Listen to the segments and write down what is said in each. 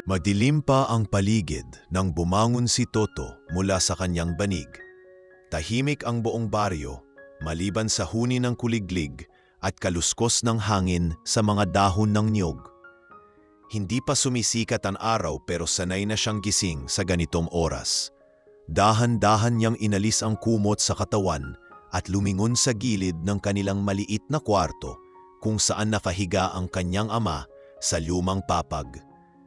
Madilim pa ang paligid nang bumangon si Toto mula sa kanyang banig. Tahimik ang buong baryo, maliban sa huni ng kuliglig at kaluskos ng hangin sa mga dahon ng niyog. Hindi pa sumisikat ang araw pero sanay na siyang gising sa ganitong oras. Dahan-dahan niyang inalis ang kumot sa katawan at lumingon sa gilid ng kanilang maliit na kwarto kung saan nakahiga ang kanyang ama sa lumang papag.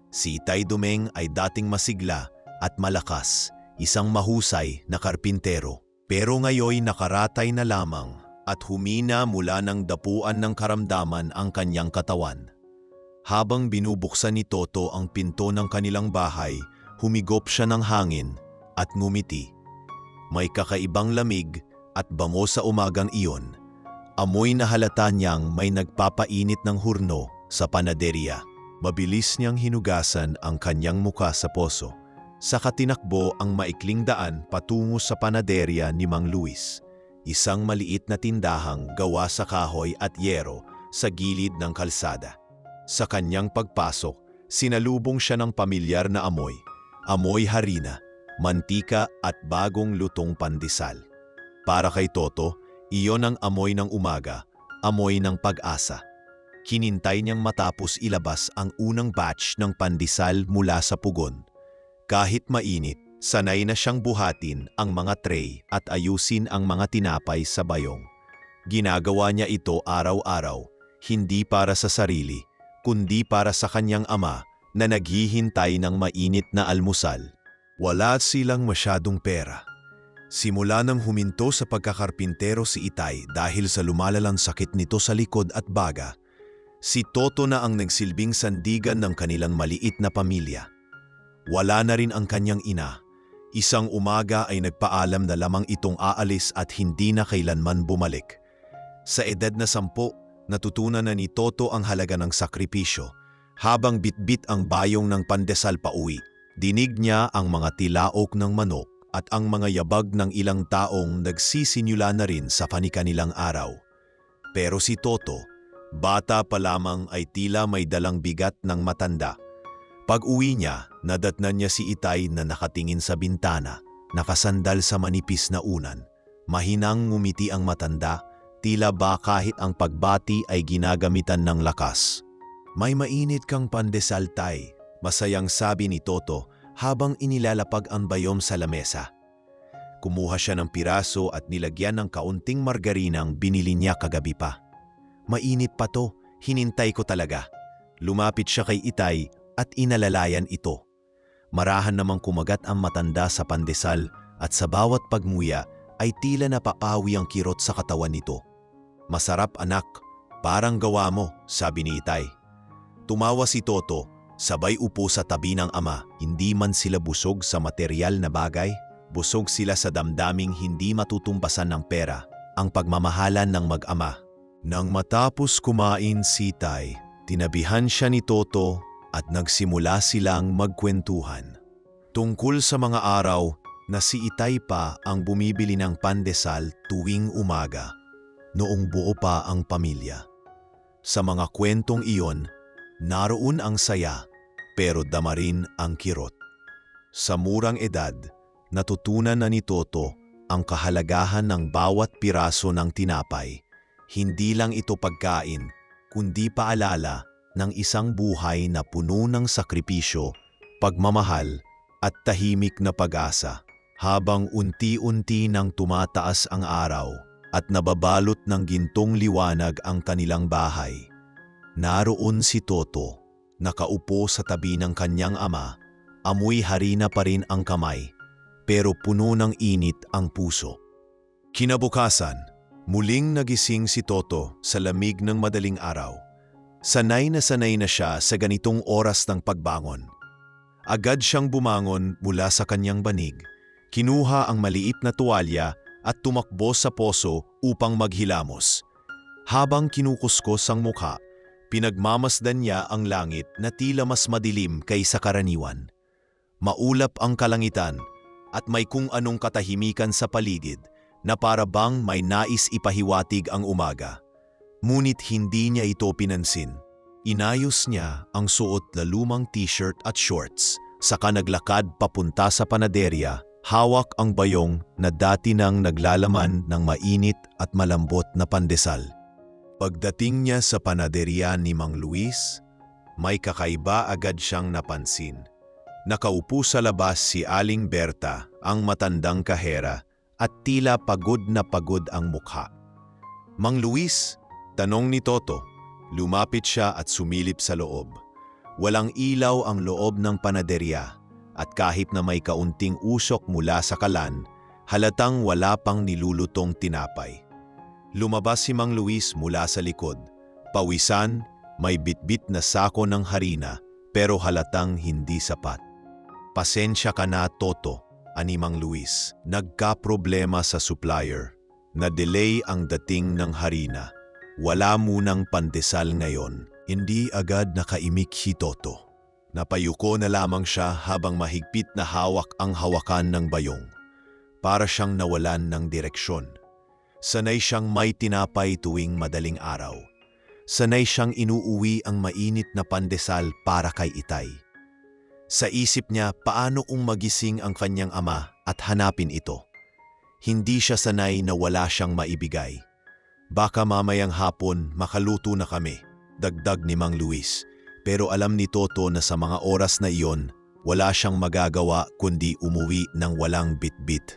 Si Itay Dumeng ay dating masigla at malakas, isang mahusay na karpintero. Pero ngayoy nakaratay na lamang at humina mula ng dapuan ng karamdaman ang kanyang katawan. Habang binubuksan ni Toto ang pinto ng kanilang bahay, humigop siya ng hangin at ngumiti. May kakaibang lamig at bango sa umagang iyon. Amoy na halata niyang may nagpapainit ng hurno sa panaderya. Mabilis niyang hinugasan ang kanyang muka sa poso. Saka tinakbo ang maikling daan patungo sa panaderya ni Mang Luis, isang maliit na tindahang gawa sa kahoy at yero sa gilid ng kalsada. Sa kanyang pagpasok, sinalubong siya ng pamilyar na amoy, amoy harina, mantika at bagong lutong pandesal. Para kay Toto, iyon ang amoy ng umaga, amoy ng pag-asa. Hinintay niyang matapos ilabas ang unang batch ng pandesal mula sa pugon. Kahit mainit, sanay na siyang buhatin ang mga tray at ayusin ang mga tinapay sa bayong. Ginagawa niya ito araw-araw, hindi para sa sarili, kundi para sa kanyang ama na naghihintay ng mainit na almusal. Wala silang masyadong pera. Simula nang huminto sa pagkakarpintero si Itay dahil sa lumalalang sakit nito sa likod at baga, si Toto na ang nagsilbing sandigan ng kanilang maliit na pamilya. Wala na rin ang kanyang ina. Isang umaga ay nagpaalam na lamang itong aalis at hindi na kailanman bumalik. Sa edad na 10, natutunan na ni Toto ang halaga ng sakripisyo. Habang bitbit ang bayong ng pandesal pauwi, dinig niya ang mga tilaok ng manok at ang mga yabag ng ilang taong nagsisinula na rin sa kani-kanilang araw. Pero si Toto, bata pa lamang ay tila may dalang bigat ng matanda. Pag-uwi niya, nadatnan niya si Itay na nakatingin sa bintana, nakasandal sa manipis na unan. Mahinang ngumiti ang matanda, tila ba kahit ang pagbati ay ginagamitan ng lakas. "May mainit kang pandesal, Tay," masayang sabi ni Toto habang inilalapag ang bayom sa lamesa. Kumuha siya ng piraso at nilagyan ng kaunting margarinang binili niya kagabi pa. "Mainit pa to, hinintay ko talaga." Lumapit siya kay Itay at inalalayan ito. Marahan namang kumagat ang matanda sa pandesal at sa bawat pagmuya ay tila napapawi ang kirot sa katawan nito. "Masarap, anak, parang gawa mo," sabi ni Itay. Tumawa si Toto, sabay upo sa tabi ng ama. Hindi man sila busog sa material na bagay, busog sila sa damdaming hindi matutumbasan ng pera, ang pagmamahalan ng mag-ama. Nang matapos kumain si Itay, tinabihan siya ni Toto at nagsimula silang magkwentuhan. Tungkol sa mga araw na si Itay pa ang bumibili ng pandesal tuwing umaga, noong buo pa ang pamilya. Sa mga kwentong iyon, naroon ang saya pero dama rin ang kirot. Sa murang edad, natutunan na ni Toto ang kahalagahan ng bawat piraso ng tinapay. Hindi lang ito pagkain, kundi paalala ng isang buhay na puno ng sakripisyo, pagmamahal at tahimik na pag-asa. Habang unti-unti nang tumataas ang araw at nababalot ng gintong liwanag ang kanilang bahay, naroon si Toto, nakaupo sa tabi ng kanyang ama. Amoy harina pa rin ang kamay, pero puno ng init ang puso. Kinabukasan, muling nagising si Toto sa lamig ng madaling araw. Sanay na siya sa ganitong oras ng pagbangon. Agad siyang bumangon mula sa kanyang banig, kinuha ang maliit na tuwalya at tumakbo sa poso upang maghilamos. Habang kinukuskos ang mukha, pinagmamasdan niya ang langit na tila mas madilim kaysa karaniwan. Maulap ang kalangitan at may kung anong katahimikan sa paligid na para bang may nais ipahiwatig ang umaga. Ngunit hindi niya ito pinansin. Inayos niya ang suot na lumang t-shirt at shorts, saka naglakad papunta sa panaderya, hawak ang bayong na dati nang naglalaman ng mainit at malambot na pandesal. Pagdating niya sa panaderya ni Mang Luis, may kakaiba agad siyang napansin. Nakaupo sa labas si Aling Berta, ang matandang kahera, at tila pagod na pagod ang mukha. "Mang Luis?" tanong ni Toto. Lumapit siya at sumilip sa loob. Walang ilaw ang loob ng panaderya at kahit na may kaunting usok mula sa kalan, halatang wala pang nilulutong tinapay. Lumabas si Mang Luis mula sa likod. Pawisan, may bitbit na sako ng harina pero halatang hindi sapat. "Pasensya ka na, Toto," ani Mang Luis. "Nagka-problema sa supplier. Na-delay ang dating ng harina. Wala munang pandesal ngayon." Hindi agad nakaimik si Toto. Napayuko na lamang siya habang mahigpit na hawak ang hawakan ng bayong. Para siyang nawalan ng direksyon. Sanay siyang may tinapay tuwing madaling araw. Sanay siyang inuuwi ang mainit na pandesal para kay Itay. Sa isip niya paano magising ang kanyang ama at hanapin ito. Hindi siya sanay na wala siyang maibigay. "Baka mamayang hapon makaluto na kami," dagdag ni Mang Luis. Pero alam ni Toto na sa mga oras na iyon, wala siyang magagawa kundi umuwi ng walang bitbit.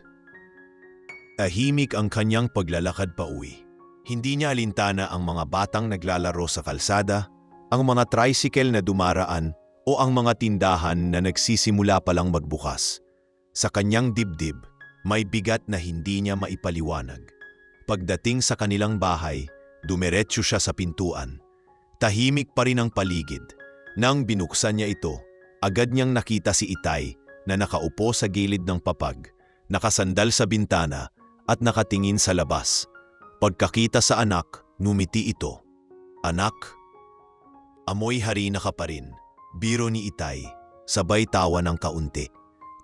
Tahimik ang kanyang paglalakad pauwi. Hindi niya alintana ang mga batang naglalaro sa kalsada, ang mga tricycle na dumaraan o ang mga tindahan na nagsisimula palang magbukas. Sa kanyang dibdib, may bigat na hindi niya maipaliwanag. Pagdating sa kanilang bahay, dumiretso siya sa pintuan. Tahimik pa rin ang paligid. Nang binuksan niya ito, agad niyang nakita si Itay na nakaupo sa gilid ng papag, nakasandal sa bintana at nakatingin sa labas. Pagkakita sa anak, numiti ito. "Anak, amoy harina ka pa rin," biro ni Itay, sabay tawa ng kaunti.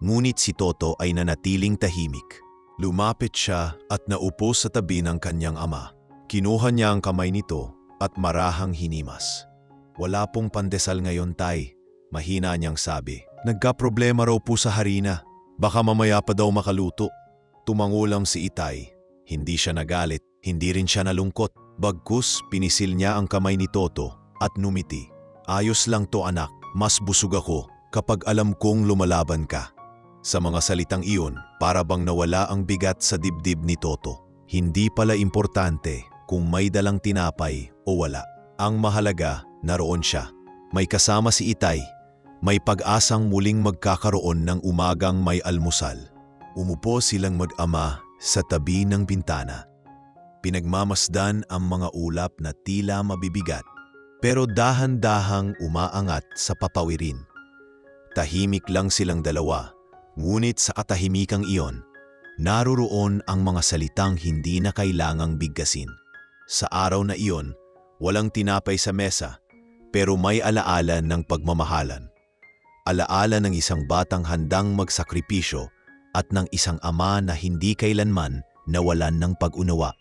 Ngunit si Toto ay nanatiling tahimik. Lumapit siya at naupo sa tabi ng kanyang ama. Kinuha niya ang kamay nito at marahang hinimas. "Wala pong pandesal ngayon, Tay," mahina niyang sabi. "Nagka-problema raw po sa harina. Baka mamaya pa daw makaluto." Tumangulam si Itay. Hindi siya nagalit, hindi rin siya nalungkot. Bagkus, pinisil niya ang kamay ni Toto at numiti. "Ayos lang to, anak. Mas busog ako kapag alam kong lumalaban ka." Sa mga salitang iyon, para bang nawala ang bigat sa dibdib ni Toto. Hindi pala importante kung may dalang tinapay o wala. Ang mahalaga, naroon siya. May kasama si Itay. May pag-asang muling magkakaroon ng umagang may almusal. Umupo silang mag-ama sa tabi ng bintana. Pinagmamasdan ang mga ulap na tila mabibigat, pero dahan-dahang umaangat sa papawirin. Tahimik lang silang dalawa. Ngunit sa katahimikang iyon, naruroon ang mga salitang hindi na kailangang bigkasin. Sa araw na iyon, walang tinapay sa mesa, pero may alaala ng pagmamahalan. Alaala ng isang batang handang magsakripisyo at ng isang ama na hindi kailanman nawalan ng pag-unawa.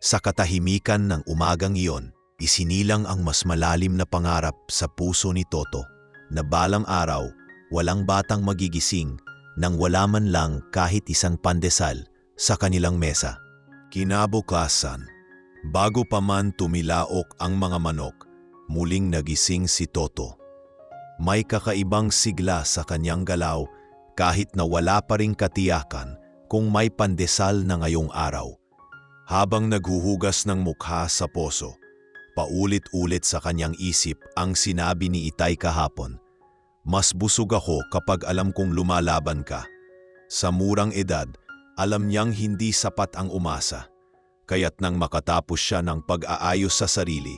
Sa katahimikan ng umagang iyon, isinilang ang mas malalim na pangarap sa puso ni Toto na balang araw, walang batang magigising nang wala man lang kahit isang pandesal sa kanilang mesa. Kinabukasan, bago pa man tumilaok ang mga manok, muling nagising si Toto. May kakaibang sigla sa kanyang galaw kahit na wala pa ring katiyakan kung may pandesal na ngayong araw. Habang naghuhugas ng mukha sa poso, paulit-ulit sa kanyang isip ang sinabi ni Itay kahapon. "Mas busog ako kapag alam kong lumalaban ka." Sa murang edad, alam niyang hindi sapat ang umasa. Kaya't nang makatapos siya ng pag-aayos sa sarili,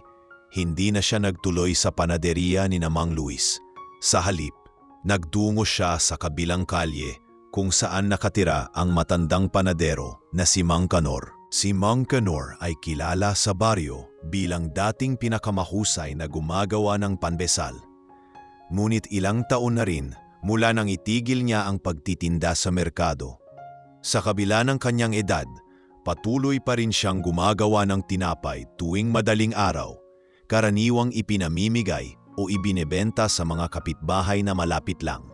hindi na siya nagtuloy sa panaderya ni Mang Luis. Sa halip, nagtungo siya sa kabilang kalye kung saan nakatira ang matandang panadero na si Mang Kanor. Si Mang Kanor ay kilala sa baryo bilang dating pinakamahusay na gumagawa ng pandesal. Ngunit ilang taon na rin mula nang itigil niya ang pagtitinda sa merkado. Sa kabila ng kanyang edad, patuloy pa rin siyang gumagawa ng tinapay tuwing madaling araw, karaniwang ipinamimigay o ibinebenta sa mga kapitbahay na malapit lang.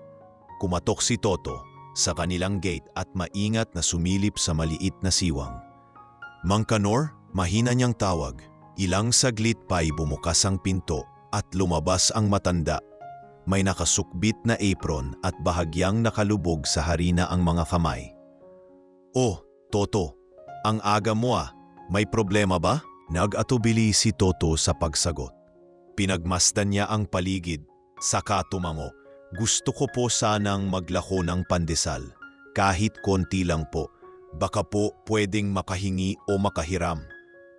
Kumatok si Toto sa kanilang gate at maingat na sumilip sa maliit na siwang. "Mang Kanor," mahina niyang tawag. Ilang saglit pa'y bumukas ang pinto at lumabas ang matanda. May nakasukbit na apron at bahagyang nakalubog sa harina ang mga kamay. "Oh, Toto, ang aga mo ah. May problema ba?" Nag-atubili si Toto sa pagsagot. Pinagmasdan niya ang paligid, saka tumango. "Gusto ko po sanang maglako ng pandesal. Kahit konti lang po. Baka po pwedeng makahingi o makahiram.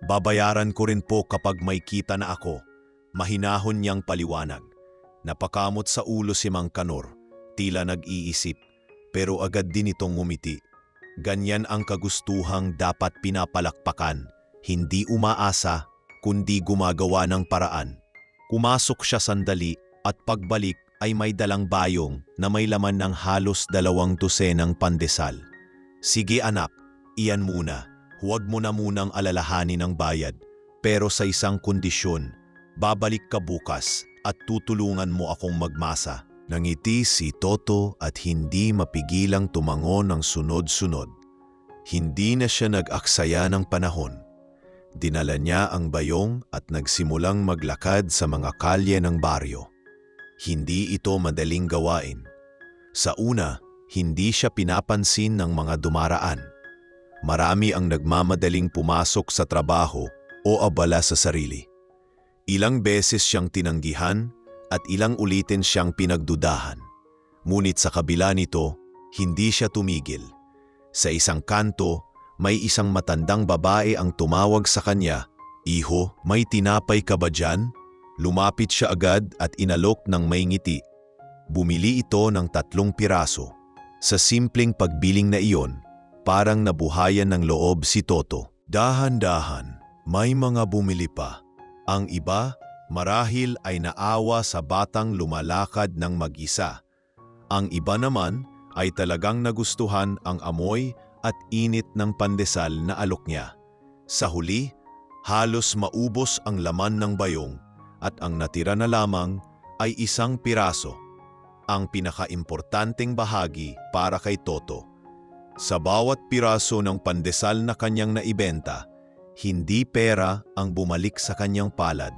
Babayaran ko rin po kapag may kita na ako." Mahinahon niyang paliwanag. Napakamot sa ulo si Mang Kanor, tila nag-iisip, pero agad din itong ngumiti. Ganyan ang kagustuhang dapat pinapalakpakan, hindi umaasa, kundi gumagawa ng paraan. Kumasok siya sandali at pagbalik ay may dalang bayong na may laman ng halos 2 dosenang pandesal. "Sige anak, iyan muna. Huwag mo na munang alalahanin ang bayad, pero sa isang kondisyon, babalik ka bukas at tutulungan mo akong magmasa." Nangiti si Toto at hindi mapigilang tumango ng sunod-sunod. Hindi na siya nag-aksaya ng panahon. Dinala niya ang bayong at nagsimulang maglakad sa mga kalye ng baryo. Hindi ito madaling gawain. Sa una, hindi siya pinapansin ng mga dumaraan. Marami ang nagmamadaling pumasok sa trabaho o abala sa sarili. Ilang beses siyang tinanggihan at ilang ulitin siyang pinagdudahan. Ngunit sa kabila nito, hindi siya tumigil. Sa isang kanto, may isang matandang babae ang tumawag sa kanya, "Iho, may tinapay ka ba dyan?" Lumapit siya agad at inalok ng may ngiti. Bumili ito ng 3 piraso. Sa simpleng pagbiling na iyon, parang nabuhayan ng loob si Toto. Dahan-dahan, may mga bumili pa. Ang iba, marahil ay naawa sa batang lumalakad ng mag-isa. Ang iba naman ay talagang nagustuhan ang amoy at init ng pandesal na alok niya. Sa huli, halos maubos ang laman ng bayong at ang natira na lamang ay 1 piraso. Ang pinakaimportanteng bahagi para kay Toto. Sa bawat piraso ng pandesal na kanyang naibenta, hindi pera ang bumalik sa kanyang palad,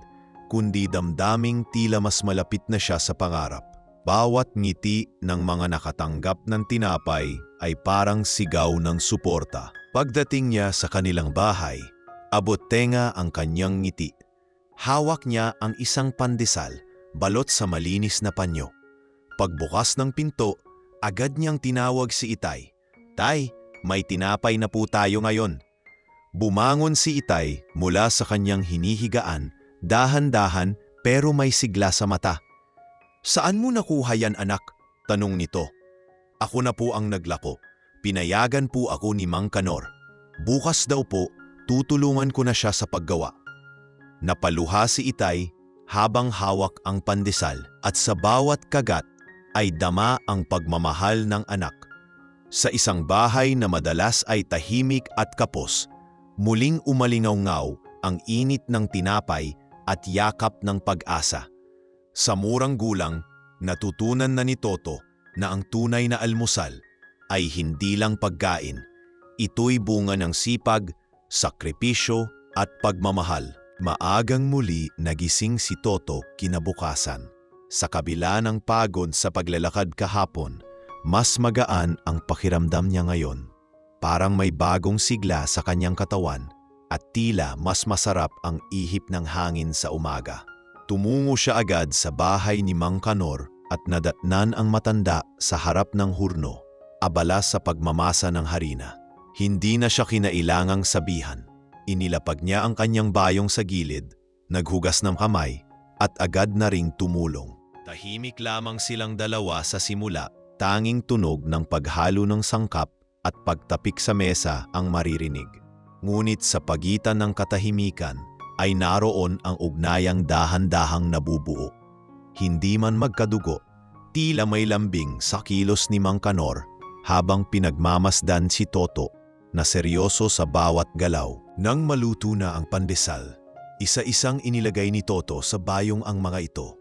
kundi damdaming tila mas malapit na siya sa pangarap. Bawat ngiti ng mga nakatanggap ng tinapay ay parang sigaw ng suporta. Pagdating niya sa kanilang bahay, abot tenga ang kanyang ngiti. Hawak niya ang 1 pandesal, balot sa malinis na panyo. Pagbukas ng pinto, agad niyang tinawag si Itay. "Tay, may tinapay na po tayo ngayon." Bumangon si Itay mula sa kanyang hinihigaan, dahan-dahan pero may sigla sa mata. "Saan mo nakuha yan anak?" tanong nito. "Ako na po ang naglako. Pinayagan po ako ni Mang Kanor. Bukas daw po, tutulungan ko na siya sa paggawa." Napaluha si Itay habang hawak ang pandesal at sa bawat kagat ay dama ang pagmamahal ng anak. Sa isang bahay na madalas ay tahimik at kapos, muling umalingaw-ngaw ang init ng tinapay at yakap ng pag-asa. Sa murang gulang, natutunan na ni Toto na ang tunay na almusal ay hindi lang pagkain. Ito'y bunga ng sipag, sakripisyo at pagmamahal. Maagang muli nagising si Toto kinabukasan. Sa kabila ng pagod sa paglalakad kahapon, mas magaan ang pakiramdam niya ngayon. Parang may bagong sigla sa kanyang katawan at tila mas masarap ang ihip ng hangin sa umaga. Tumungo siya agad sa bahay ni Mang Kanor at nadatnan ang matanda sa harap ng hurno, abala sa pagmamasa ng harina. Hindi na siya kinailangang sabihan. Inilapag niya ang kanyang bayong sa gilid, naghugas ng kamay at agad na ring tumulong. Tahimik lamang silang dalawa sa simula, tanging tunog ng paghalo ng sangkap at pagtapik sa mesa ang maririnig. Ngunit sa pagitan ng katahimikan ay naroon ang ugnayang dahan-dahang nabubuo. Hindi man magkadugo, tila may lambing sa kilos ni Mang Kanor habang pinagmamasdan si Toto na seryoso sa bawat galaw. Nang maluto na ang pandesal, Isa-isang inilagay ni Toto sa bayong ang mga ito.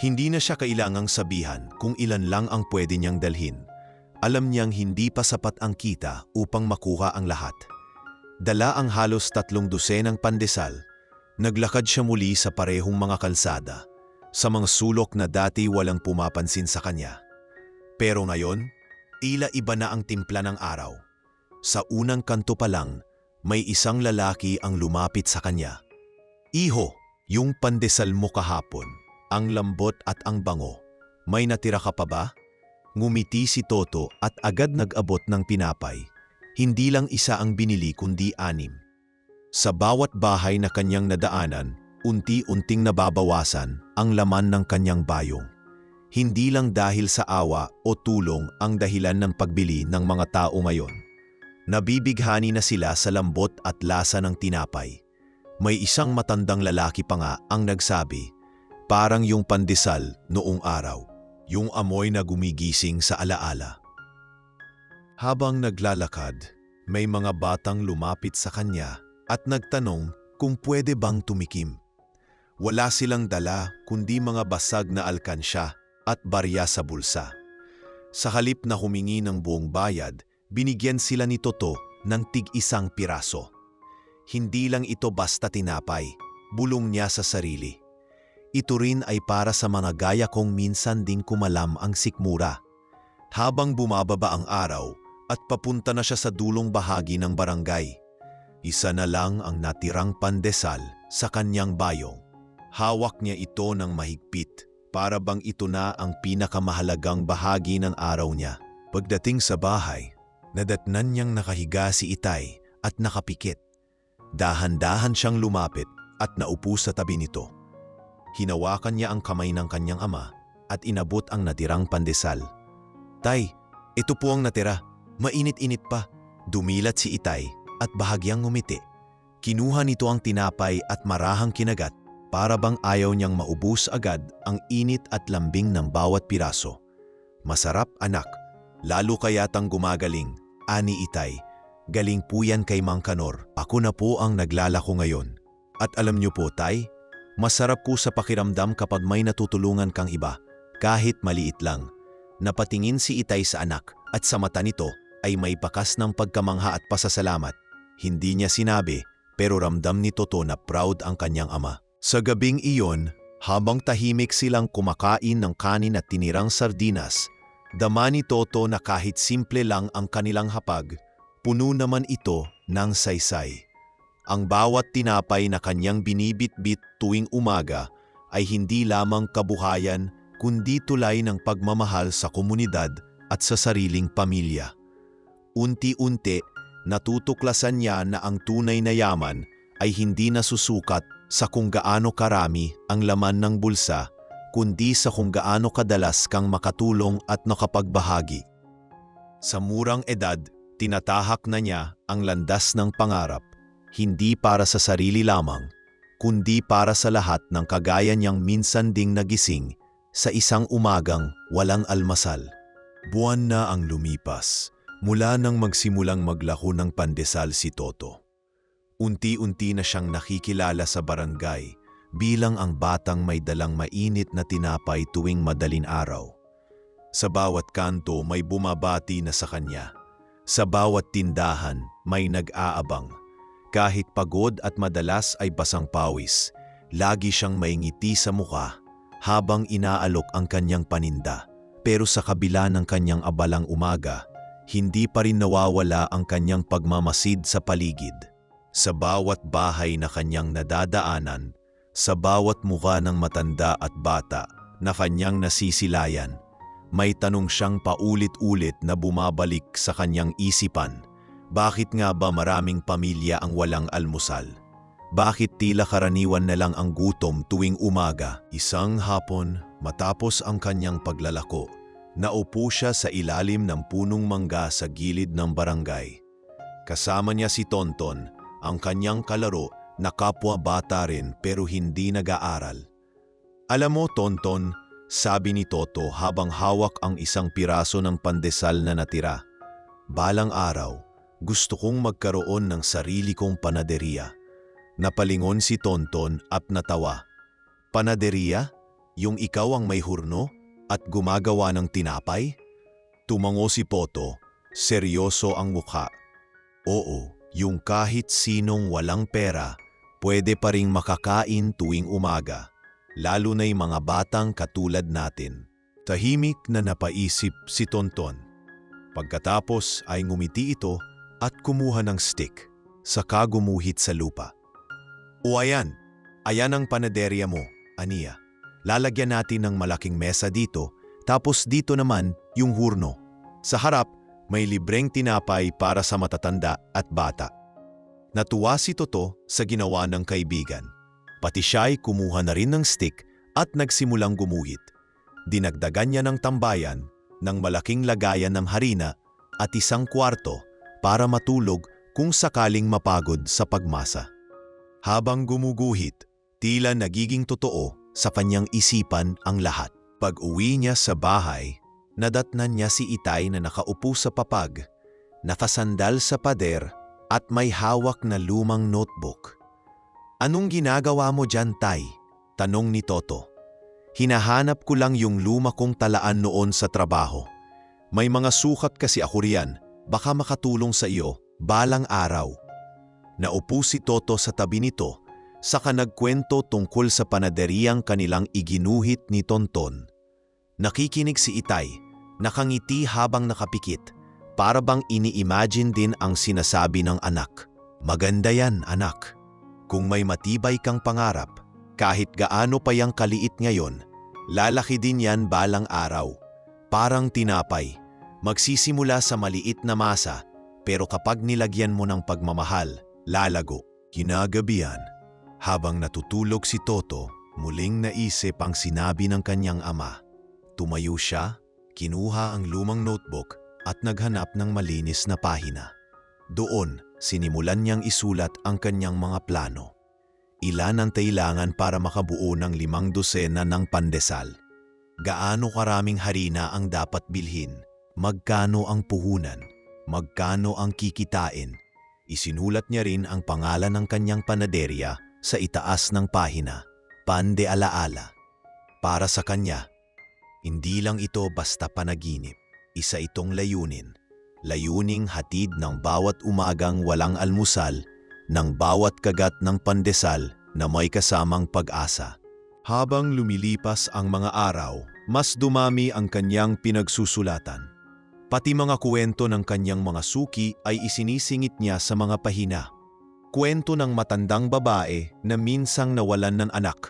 Hindi na siya kailangang sabihan kung ilan lang ang pwede niyang dalhin. Alam niyang hindi pa sapat ang kita upang makuha ang lahat. Dala ang halos 3 dosenang pandesal. Naglakad siya muli sa parehong mga kalsada, sa mga sulok na dati walang pumapansin sa kanya. Pero ngayon, tila iba na ang timpla ng araw. Sa unang kanto pa lang, may isang lalaki ang lumapit sa kanya. "Iho, yung pandesal mo kahapon, ang lambot at ang bango, may natira ka pa ba?" Ngumiti si Toto at agad nag-abot ng pinapay. Hindi lang isa ang binili kundi 6. Sa bawat bahay na kanyang nadaanan, unti-unting nababawasan ang laman ng kanyang bayong. Hindi lang dahil sa awa o tulong ang dahilan ng pagbili ng mga tao ngayon. Nabibighani na sila sa lambot at lasa ng tinapay. May isang matandang lalaki pa nga ang nagsabi, "Parang yung pandesal noong araw, yung amoy na gumigising sa alaala." Habang naglalakad, may mga batang lumapit sa kanya at nagtanong kung pwede bang tumikim. Wala silang dala kundi mga basag na alkansya at barya sa bulsa. Sa halip na humingi ng buong bayad, binigyan sila ni Toto ng tig-1 piraso. Hindi lang ito basta tinapay, bulong niya sa sarili. Ito rin ay para sa mga gaya kong minsan ding kumalam ang sikmura. Habang bumababa ang araw at papunta na siya sa dulong bahagi ng barangay, isa na lang ang natirang pandesal sa kanyang bayong. Hawak niya ito ng mahigpit para bang ito na ang pinakamahalagang bahagi ng araw niya. Pagdating sa bahay, nadatnan niyang nakahiga si Itay at nakapikit. Dahan-dahan siyang lumapit at naupo sa tabi nito. Hinawakan niya ang kamay ng kanyang ama at inabot ang natirang pandesal. "Tay, ito po ang natira. Mainit-init pa." Dumilat si Itay at bahagyang ngumiti. Kinuha nito ang tinapay at marahang kinagat para bang ayaw niyang maubos agad ang init at lambing ng bawat piraso. "Masarap, anak. Lalo kayatang gumagaling," ani Itay. "Galing po yan kay Mang Kanor. Ako na po ang naglalako ngayon. At alam niyo po, Tay, masarap po sa pakiramdam kapag may natutulungan kang iba, kahit maliit lang." Napatingin si Itay sa anak at sa mata nito ay may bakas ng pagkamangha at pasasalamat. Hindi niya sinabi, pero ramdam ni Toto na proud ang kanyang ama. Sa gabing iyon, habang tahimik silang kumakain ng kanin at tinirang sardinas, dama ni Toto na kahit simple lang ang kanilang hapag, puno naman ito ng saysay. Ang bawat tinapay na kanyang binibit-bit tuwing umaga ay hindi lamang kabuhayan kundi tulay ng pagmamahal sa komunidad at sa sariling pamilya. Unti-unti, natutuklasan niya na ang tunay na yaman ay hindi nasusukat sa kung gaano karami ang laman ng bulsa, kundi sa kung gaano kadalas kang makatulong at nakapagbahagi. Sa murang edad, tinatahak na niya ang landas ng pangarap, hindi para sa sarili lamang, kundi para sa lahat ng kagaya niyang minsan ding nagising sa isang umagang walang almasal. Buwan na ang lumipas, mula nang magsimulang maglako ng pandesal si Toto. Unti-unti na siyang nakikilala sa barangay bilang ang batang may dalang mainit na tinapay tuwing madaling araw. Sa bawat kanto may bumabati na sa kanya. Sa bawat tindahan may nag-aabang. Kahit pagod at madalas ay basang pawis, lagi siyang may ngiti sa mukha habang inaalok ang kanyang paninda. Pero sa kabila ng kanyang abalang umaga, hindi pa rin nawawala ang kanyang pagmamasid sa paligid. Sa bawat bahay na kanyang nadadaanan, sa bawat mukha ng matanda at bata na kanyang nasisilayan, may tanong siyang paulit-ulit na bumabalik sa kanyang isipan. Bakit nga ba maraming pamilya ang walang almusal? Bakit tila karaniwan na lang ang gutom tuwing umaga? Isang hapon, matapos ang kanyang paglalako, naupo siya sa ilalim ng punong mangga sa gilid ng barangay. Kasama niya si Tonton, ang kanyang kalaro na kapwa bata rin pero hindi nag-aaral. "Alam mo, Tonton," sabi ni Toto habang hawak ang isang piraso ng pandesal na natira, "balang araw, gusto kong magkaroon ng sarili kong panaderya. Napalingon si Tonton at natawa. Panaderia? Yung ikaw ang may hurno at gumagawa ng tinapay? Tumango si Poto, seryoso ang mukha. Oo, yung kahit sinong walang pera, pwede pa ring makakain tuwing umaga, lalo na yung mga batang katulad natin. Tahimik na napaisip si Tonton. Pagkatapos ay ngumiti ito at kumuha ng stick, saka gumuhit sa lupa. O ayan ang panaderya mo, Ania. Lalagyan natin ng malaking mesa dito, tapos dito naman yung hurno. Sa harap, may libreng tinapay para sa matatanda at bata. Natuwa si Toto sa ginawa ng kaibigan. Pati siya'y kumuha na rin ng stick at nagsimulang gumuhit. Dinagdagan niya ng tambayan, ng malaking lagayan ng harina at isang kwarto para matulog kung sakaling mapagod sa pagmasa. Habang gumuguhit, tila nagiging totoo sa kanyang isipan ang lahat. Pag-uwi niya sa bahay, nadatnan niya si Itay na nakaupo sa papag, nakasandal sa pader at may hawak na lumang notebook. Anong ginagawa mo dyan, Tay? Tanong ni Toto. Hinahanap ko lang yung luma kong talaan noon sa trabaho. May mga sukat kasi ako riyan, baka makatulong sa iyo balang araw. Naupo si Toto sa tabi nito, saka nagkwento tungkol sa panaderiyang kanilang iginuhit ni Tonton. Nakikinig si Itay, nakangiti habang nakapikit, para bang ini-imagine din ang sinasabi ng anak. Maganda yan, anak. Kung may matibay kang pangarap, kahit gaano pa yang kaliit ngayon, lalaki din yan balang araw. Parang tinapay, magsisimula sa maliit na masa, pero kapag nilagyan mo ng pagmamahal, lalago. Kinagabihan, habang natutulog si Toto, muling naisip ang sinabi ng kanyang ama. Tumayo siya, kinuha ang lumang notebook at naghanap ng malinis na pahina. Doon, sinimulan niyang isulat ang kanyang mga plano. Ilan ang kailangan para makabuo ng 5 dosena ng pandesal? Gaano karaming harina ang dapat bilhin? Magkano ang puhunan? Magkano ang kikitain? Isinulat niya rin ang pangalan ng kanyang panaderya sa itaas ng pahina, Pan de Alaala. Para sa kanya, hindi lang ito basta panaginip, isa itong layunin. Layuning hatid ng bawat umagang walang almusal, ng bawat kagat ng pandesal na may kasamang pag-asa. Habang lumilipas ang mga araw, mas dumami ang kanyang pinagsusulatan. Pati mga kwento ng kanyang mga suki ay isinisingit niya sa mga pahina. Kwento ng matandang babae na minsang nawalan ng anak.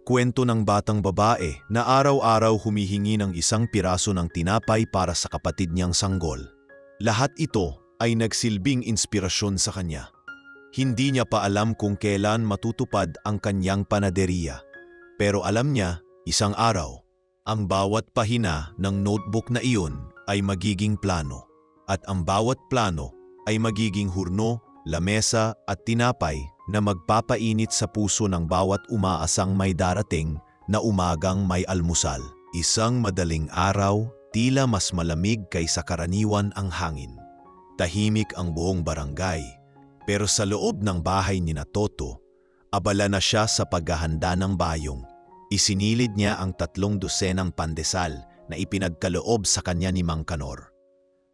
Kwento ng batang babae na araw-araw humihingi ng 1 piraso ng tinapay para sa kapatid niyang sanggol. Lahat ito ay nagsilbing inspirasyon sa kanya. Hindi niya pa alam kung kailan matutupad ang kanyang panaderya. Pero alam niya, isang araw, ang bawat pahina ng notebook na iyon ay magiging plano. At ang bawat plano ay magiging hurno, lamesa at tinapay na magpapainit sa puso ng bawat umaasang may darating na umagang may almusal. Isang madaling araw, tila mas malamig kaysa karaniwan ang hangin. Tahimik ang buong barangay, pero sa loob ng bahay ni Toto, abala na siya sa paghahanda ng bayong. Isinilid niya ang 3 dosenang pandesal na ipinagkaloob sa kanya ni Mang Kanor.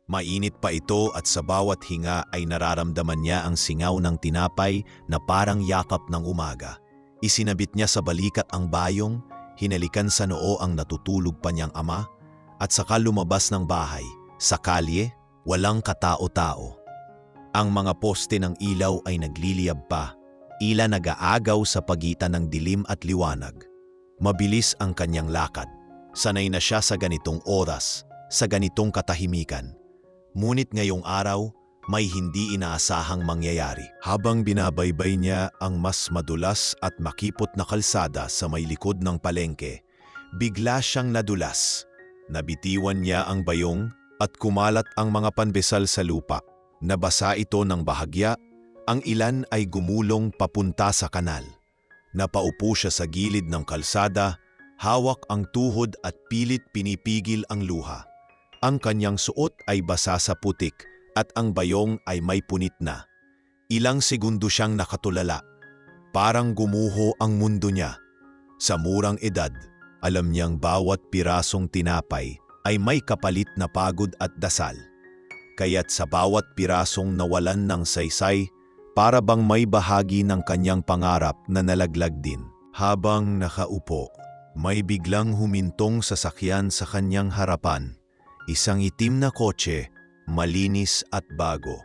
Mainit pa ito at sa bawat hinga ay nararamdaman niya ang singaw ng tinapay na parang yakap ng umaga. Isinabit niya sa balikat ang bayong, hinalikan sa noo ang natutulog pa niyang ama, at saka lumabas ng bahay. Sa kalye, walang katao-tao. Ang mga poste ng ilaw ay nagliliyab pa, ila nag-aagaw sa pagitan ng dilim at liwanag. Mabilis ang kanyang lakad. Sanay na siya sa ganitong oras, sa ganitong katahimikan. Ngunit ngayong araw, may hindi inaasahang mangyayari. Habang binabaybay niya ang mas madulas at makipot na kalsada sa may likod ng palengke, bigla siyang nadulas. Nabitiwan niya ang bayong at kumalat ang mga panbesal sa lupa. Nabasa ito ng bahagya, ang ilan ay gumulong papunta sa kanal. Napaupo siya sa gilid ng kalsada, hawak ang tuhod at pilit pinipigil ang luha. Ang kanyang suot ay basa sa putik at ang bayong ay may punit na. Ilang segundo siyang nakatulala. Parang gumuho ang mundo niya. Sa murang edad, alam niyang bawat pirasong tinapay ay may kapalit na pagod at dasal. Kaya't sa bawat pirasong nawalan ng saysay, para bang may bahagi ng kanyang pangarap na nalaglag din. Habang nakaupo, may biglang humintong sasakyan sa kanyang harapan. Isang itim na kotse, malinis at bago.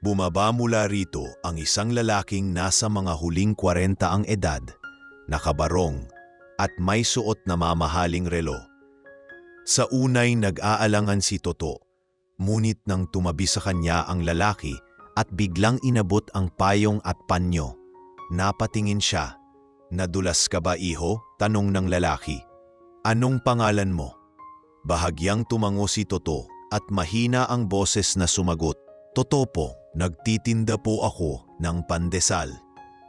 Bumaba mula rito ang isang lalaking nasa mga huling 40 ang edad, nakabarong at may suot na mamahaling relo. Sa unay nag-aalangan si Toto, ngunit nang tumabi sa kanya ang lalaki at biglang inabot ang payong at panyo, napatingin siya. "Nadulas ka ba, iho?" tanong ng lalaki. "Anong pangalan mo?" Bahagyang tumango si Toto at mahina ang boses na sumagot, "Toto po, nagtitinda po ako ng pandesal."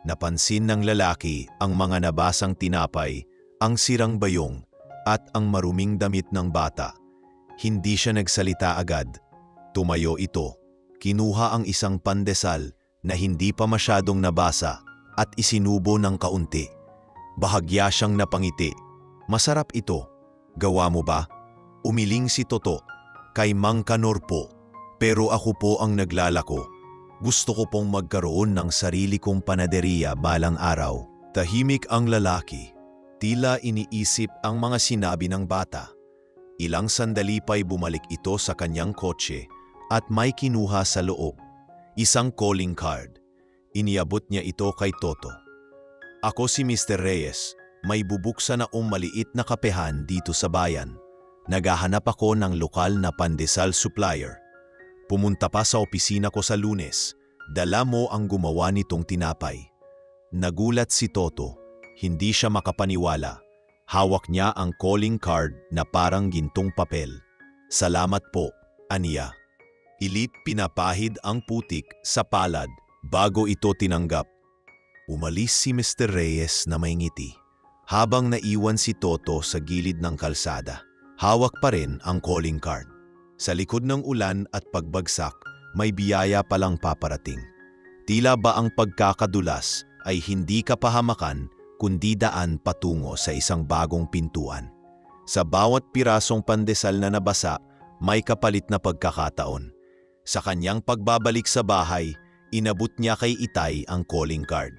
Napansin ng lalaki ang mga nabasang tinapay, ang sirang bayong at ang maruming damit ng bata. Hindi siya nagsalita agad. Tumayo ito, kinuha ang isang pandesal na hindi pa masyadong nabasa at isinubo ng kaunti. Bahagya siyang napangiti. "Masarap ito. Gawa mo ba?" Umiling si Toto. "Kay Mang Kanor po. Pero ako po ang naglalako. Gusto ko pong magkaroon ng sarili kong panaderiya balang araw." Tahimik ang lalaki. Tila iniisip ang mga sinabi ng bata. Ilang sandali pa'y bumalik ito sa kanyang kotse at may kinuha sa loob. Isang calling card. Iniabot niya ito kay Toto. "Ako si Mr. Reyes. May bubuksan na maliit na kapehan dito sa bayan. Naghahanap ako ng lokal na pandesal supplier. Pumunta pa sa opisina ko sa Lunes. Dala mo ang gumawa nitong tinapay." Nagulat si Toto. Hindi siya makapaniwala. Hawak niya ang calling card na parang gintong papel. "Salamat po," aniya. Ilit pinapahid ang putik sa palad bago ito tinanggap. Umalis si Mr. Reyes na may ngiti. Habang naiwan si Toto sa gilid ng kalsada, hawak pa rin ang calling card. Sa likod ng ulan at pagbagsak, may biyaya palang paparating. Tila ba ang pagkakadulas ay hindi kapahamakan kundi daan patungo sa isang bagong pintuan. Sa bawat pirasong pandesal na nabasa, may kapalit na pagkakataon. Sa kanyang pagbabalik sa bahay, inabot niya kay Itay ang calling card.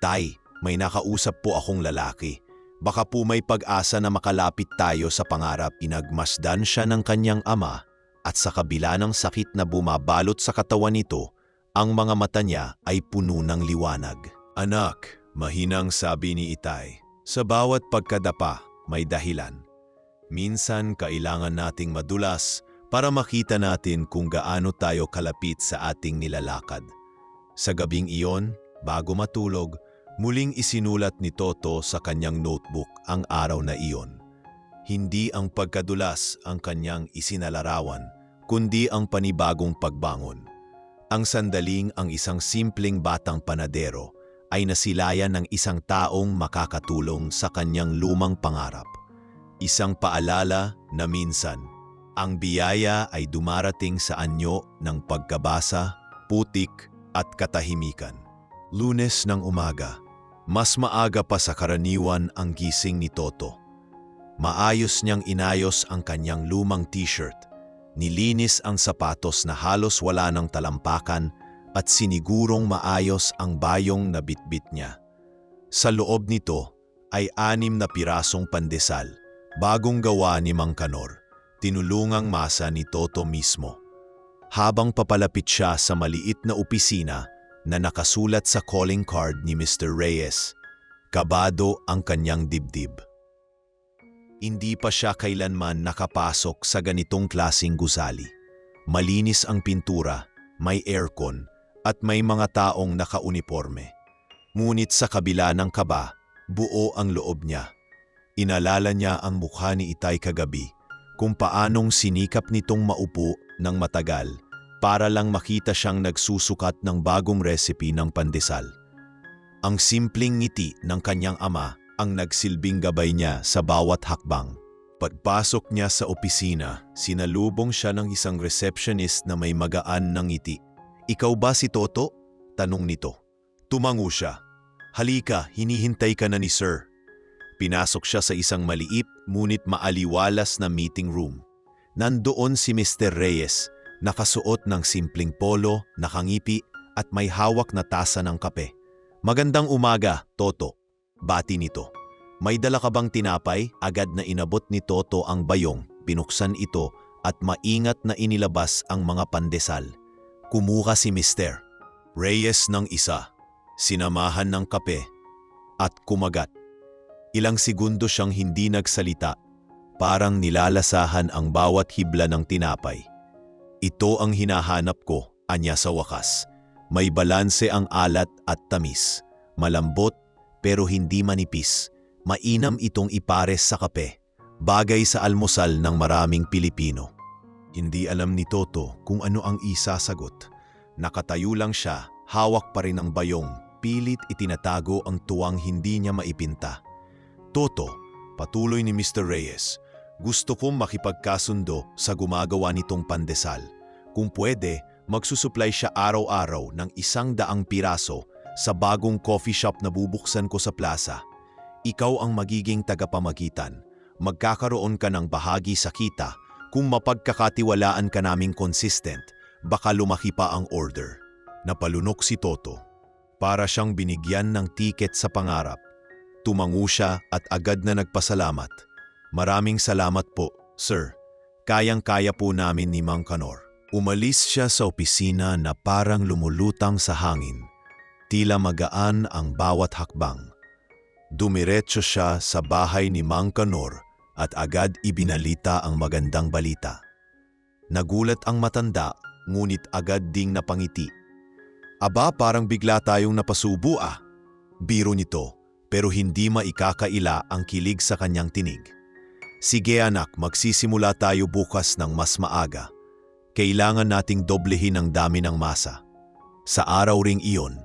"Tay, may nakausap po akong lalaki. Baka po may pag-asa na makalapit tayo sa pangarap." Pinagmasdan siya ng kanyang ama at sa kabila ng sakit na bumabalot sa katawan nito, ang mga mata niya ay puno ng liwanag. "Anak," mahinang sabi ni Itay, "sa bawat pagkadapa may dahilan. Minsan kailangan nating madulas para makita natin kung gaano tayo kalapit sa ating nilalakad." Sa gabing iyon, bago matulog, muling isinulat ni Toto sa kanyang notebook ang araw na iyon. Hindi ang pagkadulas ang kanyang isinalarawan, kundi ang panibagong pagbangon. Ang sandaling ang isang simpleng batang panadero ay nasilayan ng isang taong makakatulong sa kanyang lumang pangarap. Isang paalala na minsan, ang biyaya ay dumarating sa anyo ng pagkabasa, putik at katahimikan. Lunes ng umaga, mas maaga pa sa karaniwan ang gising ni Toto. Maayos niyang inayos ang kanyang lumang t-shirt, nilinis ang sapatos na halos wala ng talampakan at sinigurong maayos ang bayong na bitbit niya. Sa loob nito ay 6 na pirasong pandesal, bagong gawa ni Mang Kanor, tinulungang masa ni Toto mismo. Habang papalapit siya sa maliit na opisina na nakasulat sa calling card ni Mr. Reyes, kabado ang kanyang dibdib. Hindi pa siya kailanman nakapasok sa ganitong klaseng gusali. Malinis ang pintura, may aircon, at may mga taong nakauniporme. Ngunit sa kabila ng kaba, buo ang loob niya. Inalala niya ang mukha ni Itay kagabi, kung paanong sinikap nitong maupo ng matagal para lang makita siyang nagsusukat ng bagong recipe ng pandesal. Ang simpleng ngiti ng kanyang ama ang nagsilbing gabay niya sa bawat hakbang. Pagpasok niya sa opisina, sinalubong siya ng isang receptionist na may magaan na ngiti. "Ikaw ba si Toto?" tanong nito. Tumango siya. Halika, hinihintay ka na ni Sir. Pinasok siya sa isang maliit ngunit maaliwalas na meeting room. Nandoon si Mr. Reyes, nakasuot ng simpleng polo, nakangipi at may hawak na tasa ng kape. Magandang umaga, Toto. Bati nito. May dala ka bang tinapay? Agad na inabot ni Toto ang bayong, binuksan ito at maingat na inilabas ang mga pandesal. Kumuha si Mr. Reyes ng isa, sinamahan ng kape at kumagat. Ilang segundo siyang hindi nagsalita, parang nilalasahan ang bawat hibla ng tinapay. Ito ang hinahanap ko, anya sa wakas. May balanse ang alat at tamis. Malambot pero hindi manipis. Mainam itong ipares sa kape. Bagay sa almusal ng maraming Pilipino. Hindi alam ni Toto kung ano ang isasagot. Nakatayo lang siya, hawak pa rin ang bayong. Pilit itinatago ang tuwang hindi niya maipinta. Toto, patuloy ni Mr. Reyes, gusto kong makipagkasundo sa gumagawa nitong pandesal. Kung pwede, magsusupply siya araw-araw ng 100 piraso sa bagong coffee shop na bubuksan ko sa plaza. Ikaw ang magiging tagapamagitan. Magkakaroon ka ng bahagi sa kita. Kung mapagkakatiwalaan ka naming consistent, baka lumaki pa ang order. Napalunok si Toto. Para siyang binigyan ng tiket sa pangarap. Tumango siya at agad na nagpasalamat. Maraming salamat po, sir. Kayang-kaya po namin ni Mang Kanor. Umalis siya sa opisina na parang lumulutang sa hangin. Tila magaan ang bawat hakbang. Dumiretso siya sa bahay ni Mang Kanor at agad ibinalita ang magandang balita. Nagulat ang matanda, ngunit agad ding napangiti. Aba, parang bigla tayong napasubo ah. Biro nito, pero hindi maikakaila ang kilig sa kanyang tinig. Sige anak, magsisimula tayo bukas ng mas maaga. Kailangan nating doblehin ang dami ng masa. Sa araw ring iyon,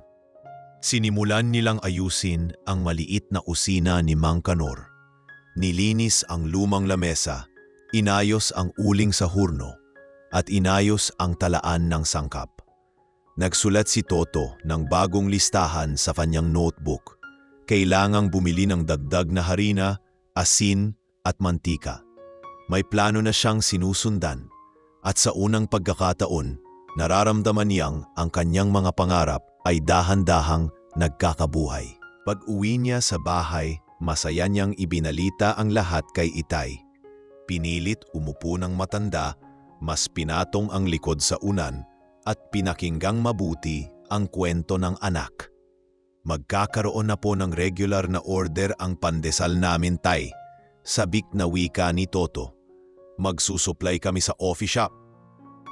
sinimulan nilang ayusin ang maliit na usina ni Mang Kanor. Nilinis ang lumang lamesa, inayos ang uling sa hurno, at inayos ang talaan ng sangkap. Nagsulat si Toto ng bagong listahan sa kanyang notebook. Kailangang bumili ng dagdag na harina, asin at mantika. May plano na siyang sinusundan at sa unang pagkakataon, nararamdaman niyang ang kanyang mga pangarap ay dahan-dahang nagkakabuhay. Pag-uwi niya sa bahay, masaya niyang ibinalita ang lahat kay Itay. Pinilit umupo ng matanda, mas pinatong ang likod sa unan at pinakinggang mabuti ang kwento ng anak. Magkakaroon na po ng regular na order ang pandesal namin, Tay. Sabik na wika ni Toto. Magsusupply kami sa office shop.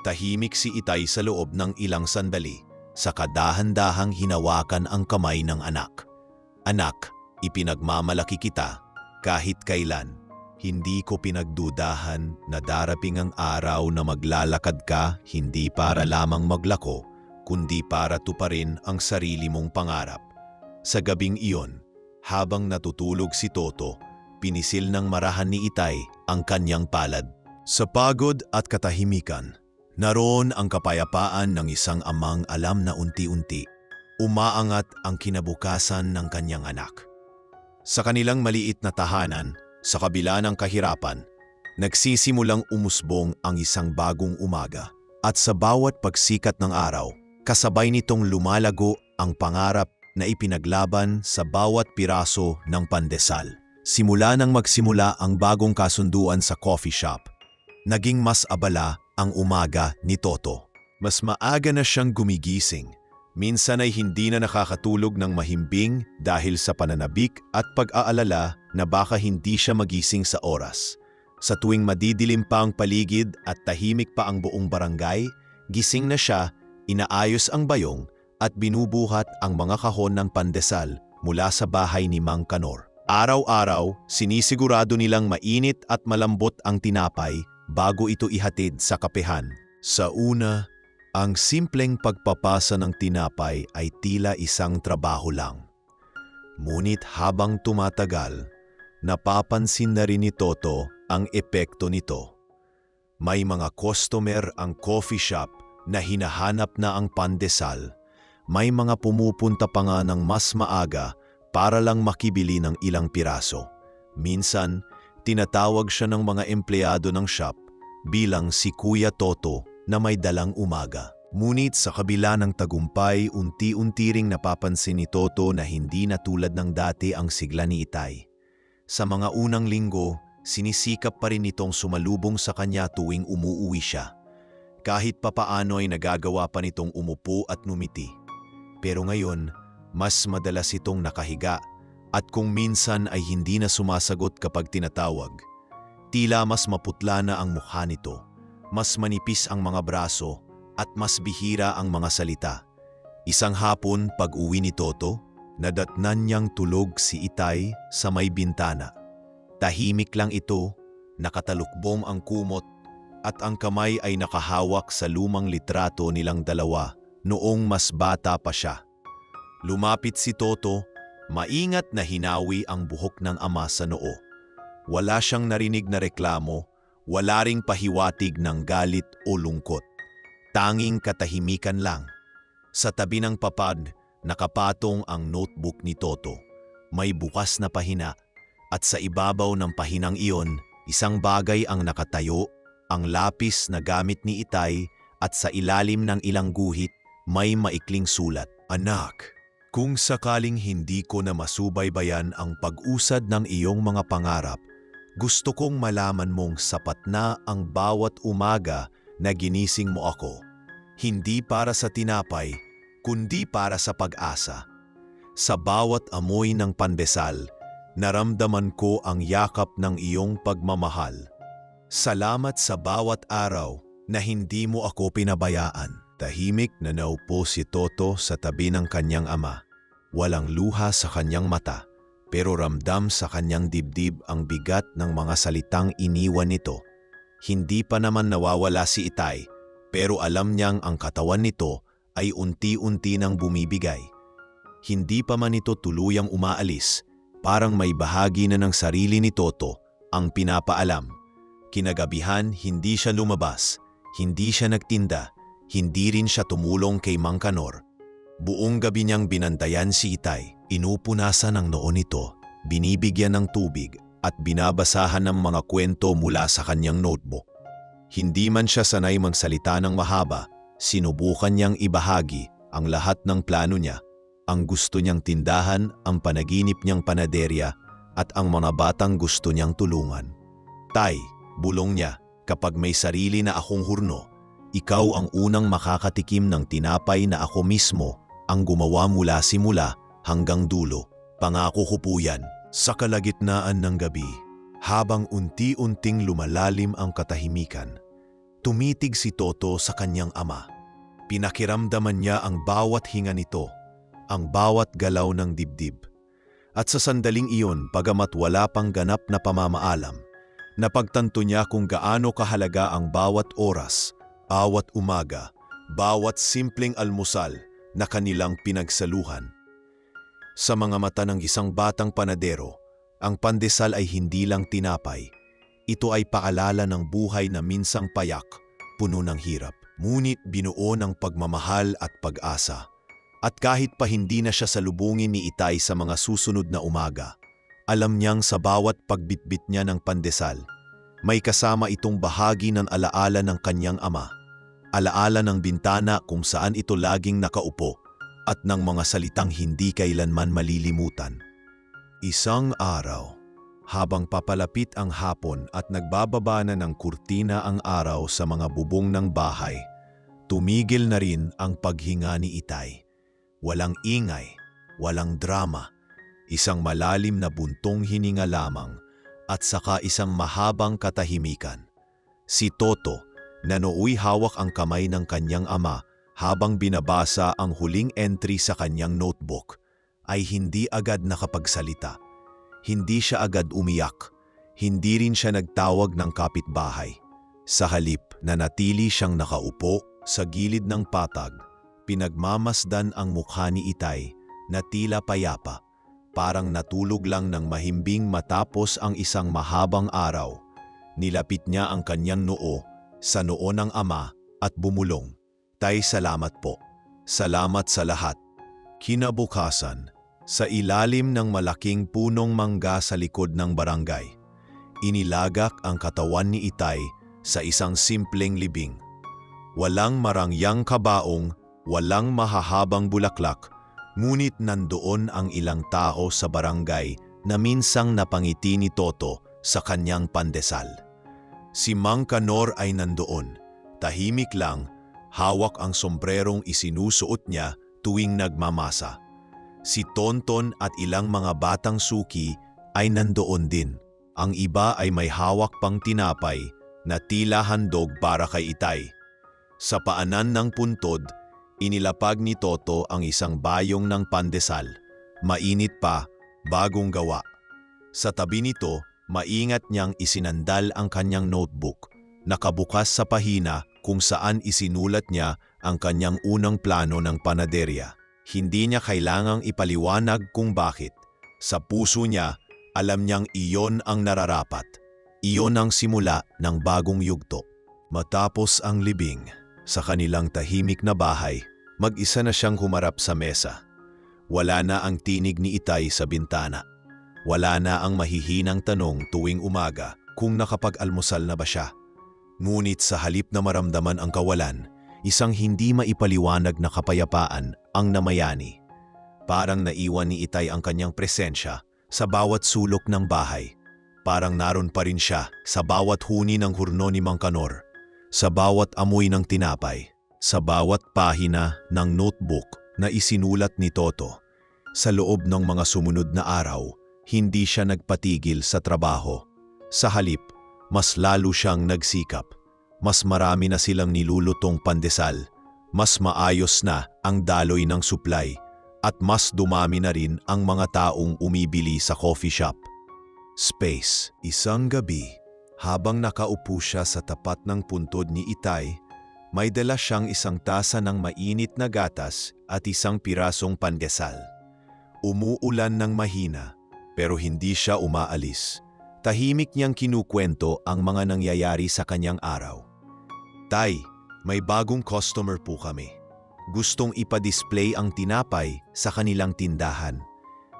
Tahimik si Itay sa loob ng ilang sandali, saka dahan-dahang hinawakan ang kamay ng anak. Anak, ipinagmamalaki kita kahit kailan. Hindi ko pinagdudahan na daraping ang araw na maglalakad ka hindi para lamang maglako, kundi para tuparin ang sarili mong pangarap. Sa gabing iyon, habang natutulog si Toto, pinisil ng marahan ni Itay ang kanyang palad. Sa pagod at katahimikan, naroon ang kapayapaan ng isang amang alam na unti-unti, umaangat ang kinabukasan ng kanyang anak. Sa kanilang maliit na tahanan, sa kabila ng kahirapan, nagsisimulang umusbong ang isang bagong umaga. At sa bawat pagsikat ng araw, kasabay nitong lumalago ang pangarap na ipinaglaban sa bawat piraso ng pandesal. Simula nang magsimula ang bagong kasunduan sa coffee shop, naging mas abala ang umaga ni Toto. Mas maaga na siyang gumigising. Minsan ay hindi na nakakatulog ng mahimbing dahil sa pananabik at pag-aalala na baka hindi siya magising sa oras. Sa tuwing madidilim pa ang paligid at tahimik pa ang buong barangay, gising na siya, inaayos ang bayong at binubuhat ang mga kahon ng pandesal mula sa bahay ni Mang Kanor. Araw-araw, sinisigurado nilang mainit at malambot ang tinapay bago ito ihatid sa kapehan. Sa una, ang simpleng pagpapasa ng tinapay ay tila isang trabaho lang. Ngunit habang tumatagal, napapansin na rin ni Toto ang epekto nito. May mga customer ang coffee shop na hinahanap na ang pandesal. May mga pumupunta pa nga ng mas maaga para lang makibili ng ilang piraso. Minsan, tinatawag siya ng mga empleyado ng shop bilang si Kuya Toto na may dalang umaga. Ngunit sa kabila ng tagumpay, unti-unti ring napapansin ni Toto na hindi na tulad ng dati ang sigla ni Itay. Sa mga unang linggo, sinisikap pa rin nitong sumalubong sa kanya tuwing umuuwi siya. Kahit papaano ay nagagawa pa nitong umupo at ngumiti. Pero ngayon, mas madalas itong nakahiga at kung minsan ay hindi na sumasagot kapag tinatawag. Tila mas maputla na ang mukha nito, mas manipis ang mga braso at mas bihira ang mga salita. Isang hapon pag-uwi ni Toto, nadatnan niyang tulog si Itay sa may bintana. Tahimik lang ito, nakatalukbong ang kumot at ang kamay ay nakahawak sa lumang litrato nilang dalawa noong mas bata pa siya. Lumapit si Toto, maingat na hinawi ang buhok ng ama sa noo. Wala siyang narinig na reklamo, wala ring pahiwatig ng galit o lungkot. Tanging katahimikan lang. Sa tabi ng papad, nakapatong ang notebook ni Toto. May bukas na pahina at sa ibabaw ng pahinang iyon, isang bagay ang nakatayo, ang lapis na gamit ni Itay at sa ilalim ng ilang guhit, may maikling sulat. Anak, kung sakaling hindi ko na masubaybayan ang pag-usad ng iyong mga pangarap, gusto kong malaman mong sapat na ang bawat umaga na ginising mo ako. Hindi para sa tinapay, kundi para sa pag-asa. Sa bawat amoy ng pandesal, naramdaman ko ang yakap ng iyong pagmamahal. Salamat sa bawat araw na hindi mo ako pinabayaan. Tahimik na naupo si Toto sa tabi ng kanyang ama. Walang luha sa kanyang mata, pero ramdam sa kanyang dibdib ang bigat ng mga salitang iniwan nito. Hindi pa naman nawawala si Itay, pero alam niyang ang katawan nito ay unti-unti nang bumibigay. Hindi pa man ito tuluyang umaalis, parang may bahagi na ng sarili ni Toto ang pinapaalam. Kinagabihan, hindi siya lumabas, hindi siya nagtinda, hindi rin siya tumulong kay Mang Kanor. Buong gabi niyang binantayan si Itay, inupunasan ang noo nito, binibigyan ng tubig at binabasahan ng mga kwento mula sa kanyang notebook. Hindi man siya sanay magsalita ng mahaba, sinubukan niyang ibahagi ang lahat ng plano niya, ang gusto niyang tindahan, ang panaginip niyang panaderya at ang mga batang gusto niyang tulungan. Tay, bulong niya, kapag may sarili na akong hurno, ikaw ang unang makakatikim ng tinapay na ako mismo ang gumawa mula simula hanggang dulo. Pangako ko po yan. Sa kalagitnaan ng gabi, habang unti-unting lumalalim ang katahimikan, tumitig si Toto sa kanyang ama. Pinakiramdaman niya ang bawat hinga nito, ang bawat galaw ng dibdib. At sa sandaling iyon, bagamat wala pang ganap na pamamaalam, napagtanto niya kung gaano kahalaga ang bawat oras, bawat umaga, bawat simpleng almusal na kanilang pinagsaluhan. Sa mga mata ng isang batang panadero, ang pandesal ay hindi lang tinapay. Ito ay paalala ng buhay na minsang payak, puno ng hirap. Ngunit binuo ng pagmamahal at pag-asa. At kahit pa hindi na siya salubungin ni Itay sa mga susunod na umaga, alam niyang sa bawat pagbitbit niya ng pandesal, may kasama itong bahagi ng alaala ng kanyang ama. Alaala ng bintana kung saan ito laging nakaupo at ng mga salitang hindi kailanman malilimutan. Isang araw, habang papalapit ang hapon at nagbababa na ng kurtina ang araw sa mga bubong ng bahay, tumigil na rin ang paghinga ni Itay. Walang ingay, walang drama, isang malalim na buntong hininga lamang at saka isang mahabang katahimikan. Si Toto, na nooy hawak ang kamay ng kanyang ama habang binabasa ang huling entry sa kanyang notebook, ay hindi agad nakapagsalita. Hindi siya agad umiyak, hindi rin siya nagtawag ng kapitbahay. Sa halip, nanatili siyang nakaupo sa gilid ng patag, pinagmamasdan ang mukha ni Itay na tila payapa, parang natulog lang ng mahimbing matapos ang isang mahabang araw. Nilapit niya ang kanyang noo sa noo ng ama at bumulong, "Tay, salamat po. Salamat sa lahat." Kinabukasan, Sa ilalim ng malaking punong mangga sa likod ng barangay, inilagak ang katawan ni Itay sa isang simpleng libing. Walang marangyang kabaong, walang mahahabang bulaklak, ngunit nandoon ang ilang tao sa barangay na minsang napangiti ni Toto sa kanyang pandesal. Si Mang Kanor ay nandoon, tahimik lang, hawak ang sombrerong isinusuot niya tuwing nagmamasa. Si Tonton at ilang mga batang suki ay nandoon din. Ang iba ay may hawak pang tinapay na tila handog para kay Itay. Sa paanan ng puntod, inilapag ni Toto ang isang bayong ng pandesal. Mainit pa, bagong gawa. Sa tabi nito, maingat niyang isinandal ang kanyang notebook, nakabukas sa pahina kung saan isinulat niya ang kanyang unang plano ng panaderya. Hindi niya kailangang ipaliwanag kung bakit. Sa puso niya, alam niyang iyon ang nararapat. Iyon ang simula ng bagong yugto. Matapos ang libing, sa kanilang tahimik na bahay, mag-isa na siyang humarap sa mesa. Wala na ang tinig ni Itay sa bintana. Wala na ang mahihinang tanong tuwing umaga kung nakapag-almusal na ba siya. Ngunit sa halip na maramdaman ang kawalan, isang hindi maipaliwanag na kapayapaan ang namayani. Parang naiwan ni Itay ang kanyang presensya sa bawat sulok ng bahay. Parang naroon pa rin siya sa bawat huni ng hurno ni Mang Kanor, sa bawat amoy ng tinapay, sa bawat pahina ng notebook na isinulat ni Toto. Sa loob ng mga sumunod na araw, hindi siya nagpatigil sa trabaho. Sa halip, mas lalo siyang nagsikap. Mas marami na silang nilulutong pandesal, mas maayos na ang daloy ng supply, at mas dumami na rin ang mga taong umibili sa coffee shop. Space. Isang gabi, habang nakaupo siya sa tapat ng puntod ni Itay, may dala siyang isang tasa ng mainit na gatas at isang pirasong pandesal. Umuulan ng mahina, pero hindi siya umaalis. Tahimik niyang kinukwento ang mga nangyayari sa kanyang araw. Tay, may bagong customer po kami. Gustong ipa-display ang tinapay sa kanilang tindahan.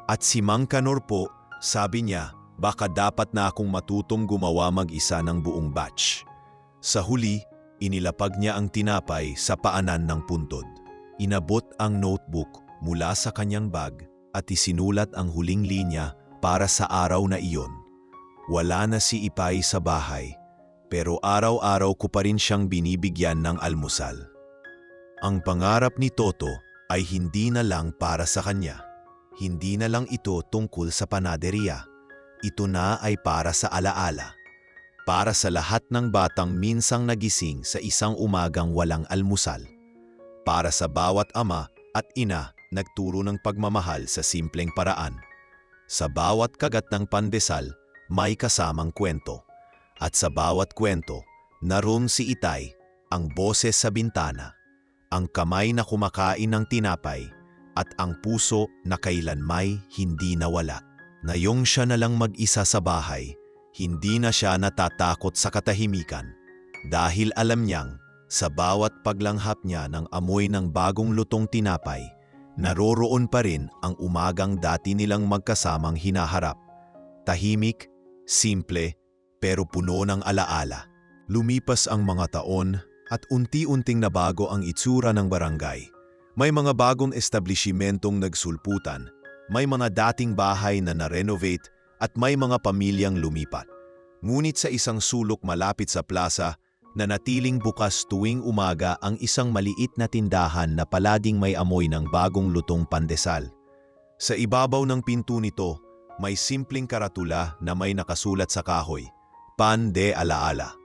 At si Mang Kanor po, sabi niya, baka dapat na akong matutong gumawa mag-isa ng buong batch. Sa huli, inilapag niya ang tinapay sa paanan ng puntod. Inabot ang notebook mula sa kanyang bag at isinulat ang huling linya para sa araw na iyon. Wala na si Ipay sa bahay, pero araw-araw ko pa rin siyang binibigyan ng almusal. Ang pangarap ni Toto ay hindi na lang para sa kanya. Hindi na lang ito tungkol sa panaderya. Ito na ay para sa alaala. Para sa lahat ng batang minsang nagising sa isang umagang walang almusal. Para sa bawat ama at ina nagturo ng pagmamahal sa simpleng paraan. Sa bawat kagat ng pandesal, may kasamang kwento. At sa bawat kwento, naroon si Itay, ang boses sa bintana, ang kamay na kumakain ng tinapay, at ang puso na kailanmay hindi nawala. Ngayong siya na lang mag-isa sa bahay, hindi na siya natatakot sa katahimikan. Dahil alam niyang, sa bawat paglanghap niya ng amoy ng bagong lutong tinapay, naroroon pa rin ang umagang dati nilang magkasamang hinaharap. Tahimik, simple, pero puno ng alaala. Lumipas ang mga taon at unti-unting nabago ang itsura ng barangay. May mga bagong establishmentong nagsulputan, may mga dating bahay na na-renovate at may mga pamilyang lumipat. Ngunit sa isang sulok malapit sa plaza, nanatiling bukas tuwing umaga ang isang maliit na tindahan na palaging may amoy ng bagong lutong pandesal. Sa ibabaw ng pinto nito, may simpleng karatula na may nakasulat sa kahoy, Pan de Alaala.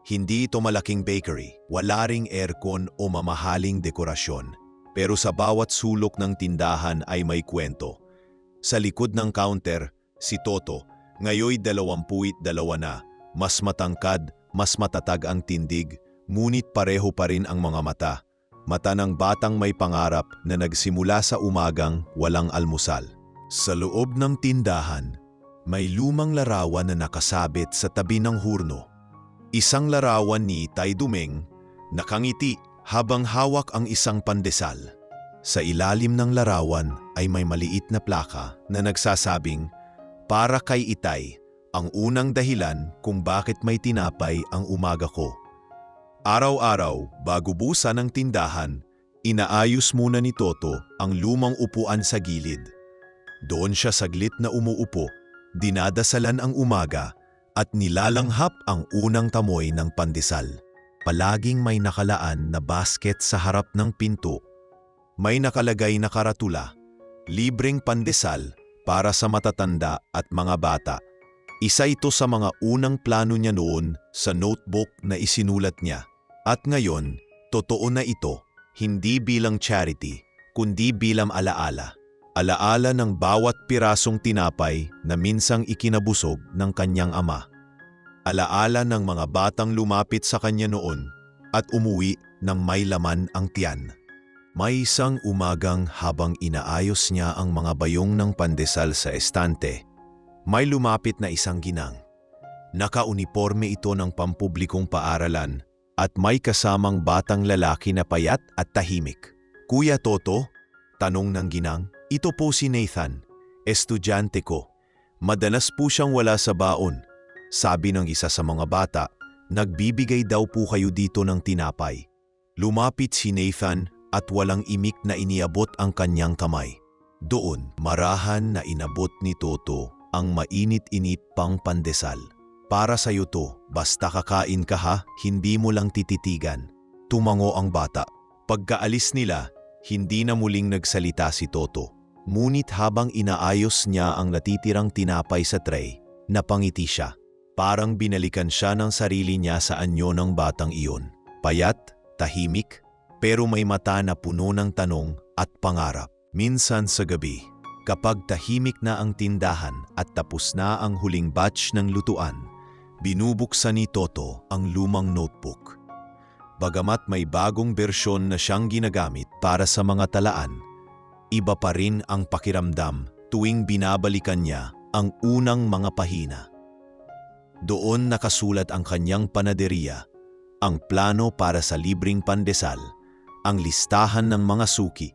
Hindi ito malaking bakery, wala ring aircon o mamahaling dekorasyon. Pero sa bawat sulok ng tindahan ay may kwento. Sa likod ng counter, si Toto, ngayoy 22 na, mas matangkad, mas matatag ang tindig, ngunit pareho pa rin ang mga mata. Mata ng batang may pangarap na nagsimula sa umagang walang almusal. Sa loob ng tindahan, may lumang larawan na nakasabit sa tabi ng hurno. Isang larawan ni Tay Dumeng, nakangiti habang hawak ang isang pandesal. Sa ilalim ng larawan ay may maliit na plaka na nagsasabing, "Para kay Itay, ang unang dahilan kung bakit may tinapay ang umaga ko." Araw-araw, bago busan ang tindahan, inaayos muna ni Toto ang lumang upuan sa gilid. Doon siya saglit na umuupo, dinadasalan ang umaga at nilalanghap ang unang tamoy ng pandesal. Palaging may nakalaan na basket sa harap ng pinto. May nakalagay na karatula, "Libreng pandesal para sa matatanda at mga bata." Isa ito sa mga unang plano niya noon sa notebook na isinulat niya. At ngayon, totoo na ito, hindi bilang charity, kundi bilang alaala. Alaala ng bawat pirasong tinapay na minsang ikinabusog ng kanyang ama. Alaala ng mga batang lumapit sa kanya noon at umuwi ng may laman ang tiyan. May isang umagang habang inaayos niya ang mga bayong ng pandesal sa estante, may lumapit na isang ginang. Naka-uniforme ito ng pampublikong paaralan at may kasamang batang lalaki na payat at tahimik. "Kuya Toto?" tanong ng ginang. "Ito po si Nathan, estudyante ko. Madalas po siyang wala sa baon," sabi ng isa sa mga bata. "Nagbibigay daw po kayo dito ng tinapay." Lumapit si Nathan at walang imik na iniabot ang kanyang kamay. Doon, marahan na inabot ni Toto ang mainit-init pang pandesal. "Para sa'yo to, basta kakain ka ha, hindi mo lang tititigan." Tumango ang bata. Pagkaalis nila, hindi na muling nagsalita si Toto. Ngunit habang inaayos niya ang natitirang tinapay sa tray, napangiti siya. Parang binalikan siya ng sarili niya sa anyo ng batang iyon. Payat, tahimik, pero may mata na puno ng tanong at pangarap. Minsan sa gabi, kapag tahimik na ang tindahan at tapos na ang huling batch ng lutuan, binubuksan ni Toto ang lumang notebook. Bagamat may bagong bersyon na siyang ginagamit para sa mga talaan, iba pa rin ang pakiramdam tuwing binabalikan niya ang unang mga pahina. Doon nakasulat ang kanyang panaderya, ang plano para sa libreng pandesal, ang listahan ng mga suki,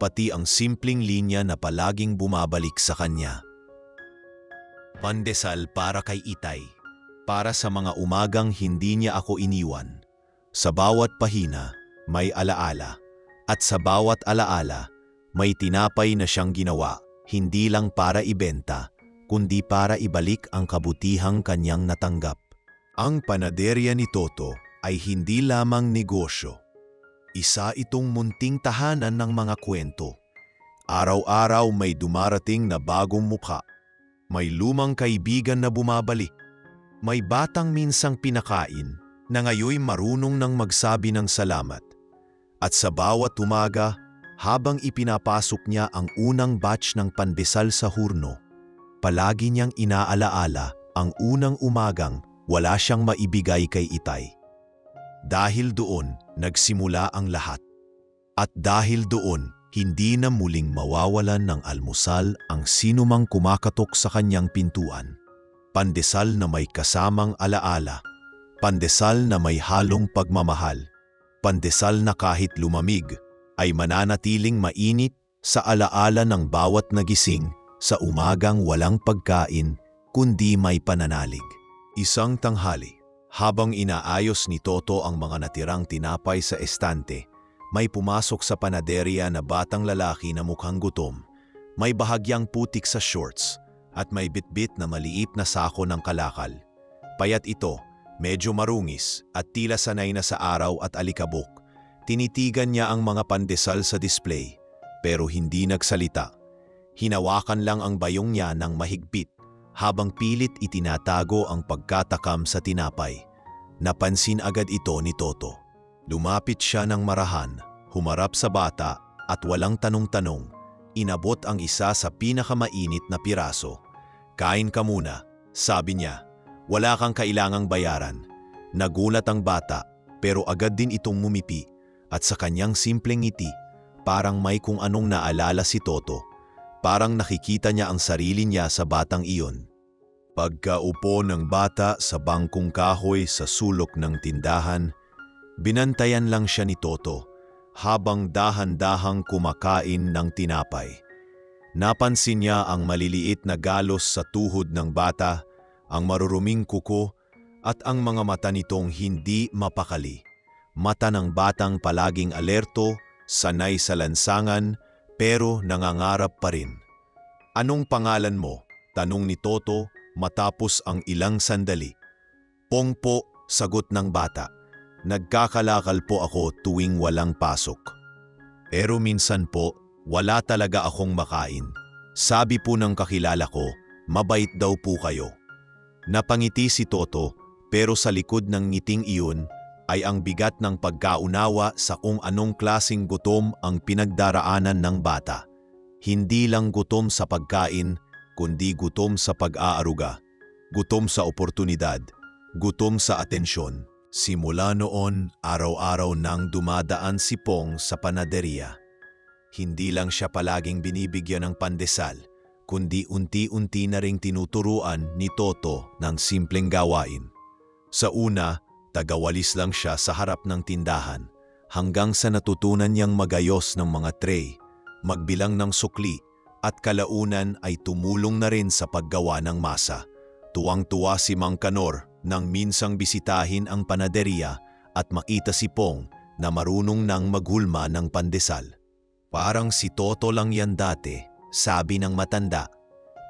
pati ang simpleng linya na palaging bumabalik sa kanya. Pandesal para kay Itay. Para sa mga umagang hindi niya ako iniwan. Sa bawat pahina, may alaala. At sa bawat alaala, may tinapay na siyang ginawa, hindi lang para ibenta, kundi para ibalik ang kabutihang kanyang natanggap. Ang panaderya ni Toto ay hindi lamang negosyo. Isa itong munting tahanan ng mga kwento. Araw-araw may dumarating na bagong mukha. May lumang kaibigan na bumabalik. May batang minsang pinakain na ngayoy marunong nang magsabi ng salamat. At sa bawat umaga, habang ipinapasok niya ang unang batch ng pandesal sa hurno, palagi niyang inaalaala ang unang umagang wala siyang maibigay kay Itay. Dahil doon, nagsimula ang lahat. At dahil doon, hindi na muling mawawalan ng almusal ang sinumang kumakatok sa kanyang pintuan. Pandesal na may kasamang alaala. Pandesal na may halong pagmamahal. Pandesal na kahit lumamig, ay mananatiling mainit sa alaala ng bawat nagising sa umagang walang pagkain kundi may pananalig. Isang tanghali, habang inaayos ni Toto ang mga natirang tinapay sa estante, may pumasok sa panaderya na batang lalaki na mukhang gutom, may bahagyang putik sa shorts at may bitbit na maliit na sako ng kalakal. Payat ito, medyo marungis at tila sanay na sa araw at alikabok. Tinitigan niya ang mga pandesal sa display, pero hindi nagsalita. Hinawakan lang ang bayong niya ng mahigpit habang pilit itinatago ang pagkatakam sa tinapay. Napansin agad ito ni Toto. Lumapit siya ng marahan, humarap sa bata at walang tanong-tanong, inabot ang isa sa pinakamainit na piraso. "Kain ka muna," sabi niya. "Wala kang kailangang bayaran." Nagulat ang bata, pero agad din itong mumipi at sa kanyang simpleng ngiti, parang may kung anong naalala si Toto. Parang nakikita niya ang sarili niya sa batang iyon. Pagkaupo ng bata sa bangkong kahoy sa sulok ng tindahan, binantayan lang siya ni Toto habang dahan-dahang kumakain ng tinapay. Napansin niya ang maliliit na galos sa tuhod ng bata, ang maruruming kuko at ang mga mata nitong hindi mapakali. Mata ng batang palaging alerto, sanay sa lansangan, pero nangangarap pa rin. "Anong pangalan mo?" tanong ni Toto matapos ang ilang sandali. "Pong po," sagot ng bata. "Nagkakalakal po ako tuwing walang pasok. Pero minsan po, wala talaga akong makain. Sabi po ng kakilala ko, mabait daw po kayo." Napangiti si Toto, pero sa likod ng ngiting iyon ay ang bigat ng pagkaunawa sa kung anong klaseng gutom ang pinagdaraanan ng bata. Hindi lang gutom sa pagkain, kundi gutom sa pag-aaruga, gutom sa oportunidad, gutom sa atensyon. Simula noon, araw-araw nang dumadaan si Pong sa panaderya. Hindi lang siya palaging binibigyan ng pandesal, kundi unti-unti na ring tinuturuan ni Toto ng simpleng gawain. Sa una, tagawalis lang siya sa harap ng tindahan, hanggang sa natutunan niyang magayos ng mga tray, magbilang ng sukli, at kalaunan ay tumulong na rin sa paggawa ng masa. Tuwang-tuwa si Mang Kanor nang minsang bisitahin ang panaderya at makita si Pong na marunong nang maghulma ng pandesal. "Parang si Toto lang yan dati," sabi ng matanda.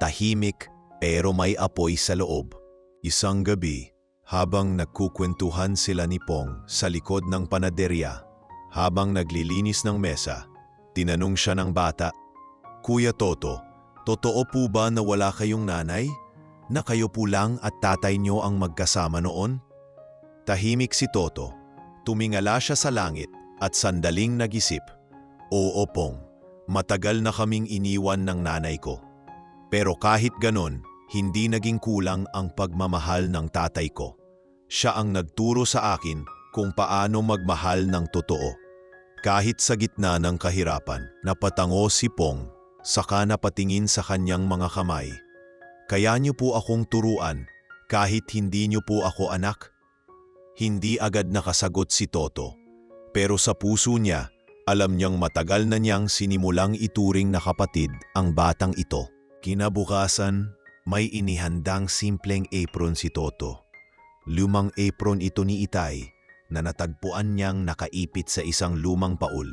Tahimik pero may apoy sa loob. Isang gabi, habang nagkukwentuhan sila ni Pong sa likod ng panaderya, habang naglilinis ng mesa, tinanong siya ng bata, "Kuya Toto, totoo po ba na wala kayong nanay? Na kayo po lang at tatay niyo ang magkasama noon?" Tahimik si Toto. Tumingala siya sa langit at sandaling nag-isip. "Oo Pong, matagal na kaming iniwan ng nanay ko. Pero kahit ganon, hindi naging kulang ang pagmamahal ng tatay ko. Siya ang nagturo sa akin kung paano magmahal ng totoo." Kahit sa gitna ng kahirapan, napatango si Pong, saka napatingin sa kanyang mga kamay. "Kaya niyo po akong turuan kahit hindi niyo po ako anak?" Hindi agad nakasagot si Toto, pero sa puso niya, alam niyang matagal na niyang sinimulang ituring na kapatid ang batang ito. Kinabukasan, may inihandang simpleng apron si Toto. Lumang apron ito ni Itay na natagpuan niyang nakaipit sa isang lumang paul.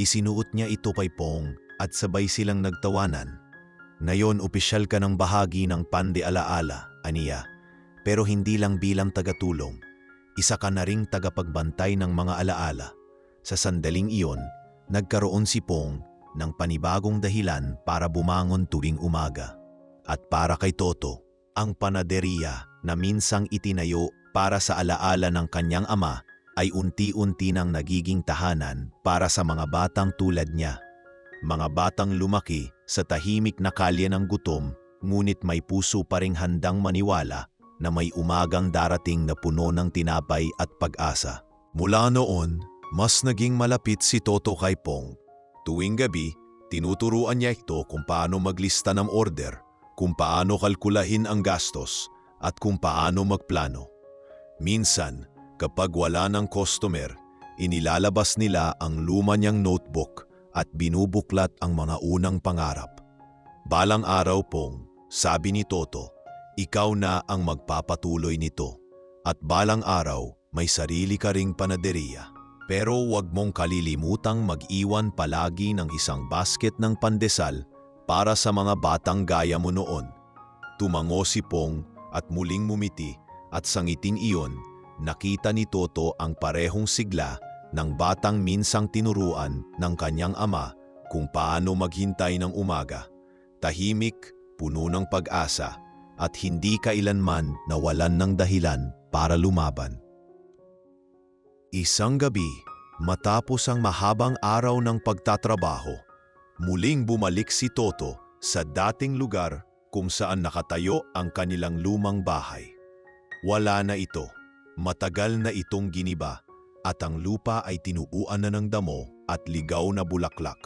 Isinuot niya ito kay Pong at sabay silang nagtawanan. "Ngayon opisyal ka ng bahagi ng pande-alaala," aniya. "Pero hindi lang bilang tagatulong. Isa ka na ring tagapagbantay ng mga alaala." Sa sandaling iyon, nagkaroon si Pong ng panibagong dahilan para bumangon tuwing umaga. At para kay Toto, ang panaderya na minsang itinayo para sa alaala ng kanyang ama ay unti-unti nang nagiging tahanan para sa mga batang tulad niya. Mga batang lumaki sa tahimik na kalye ng gutom, ngunit may puso pa ring handang maniwala na may umagang darating na puno ng tinapay at pag-asa. Mula noon, mas naging malapit si Toto kay Pong. Tuwing gabi, tinuturuan niya ito kung paano maglista ng order, kung paano kalkulahin ang gastos, at kung paano magplano. Minsan, kapag wala ng customer, inilalabas nila ang luma niyang notebook at binubuklat ang mga unang pangarap. "Balang araw Pong," sabi ni Toto, "ikaw na ang magpapatuloy nito. At balang araw, may sarili ka ring panaderya. Pero huwag mong kalilimutang mag-iwan palagi ng isang basket ng pandesal para sa mga batang gaya mo noon." Tumango si Pong at muling mumiti, at sa ngiting iyon, nakita ni Toto ang parehong sigla ng batang minsang tinuruan ng kanyang ama kung paano maghintay ng umaga. Tahimik, puno ng pag-asa, at hindi kailanman nawalan ng dahilan para lumaban. Isang gabi, matapos ang mahabang araw ng pagtatrabaho, muling bumalik si Toto sa dating lugar kung saan nakatayo ang kanilang lumang bahay. Wala na ito. Matagal na itong giniba at ang lupa ay tinuuan na ng damo at ligaw na bulaklak.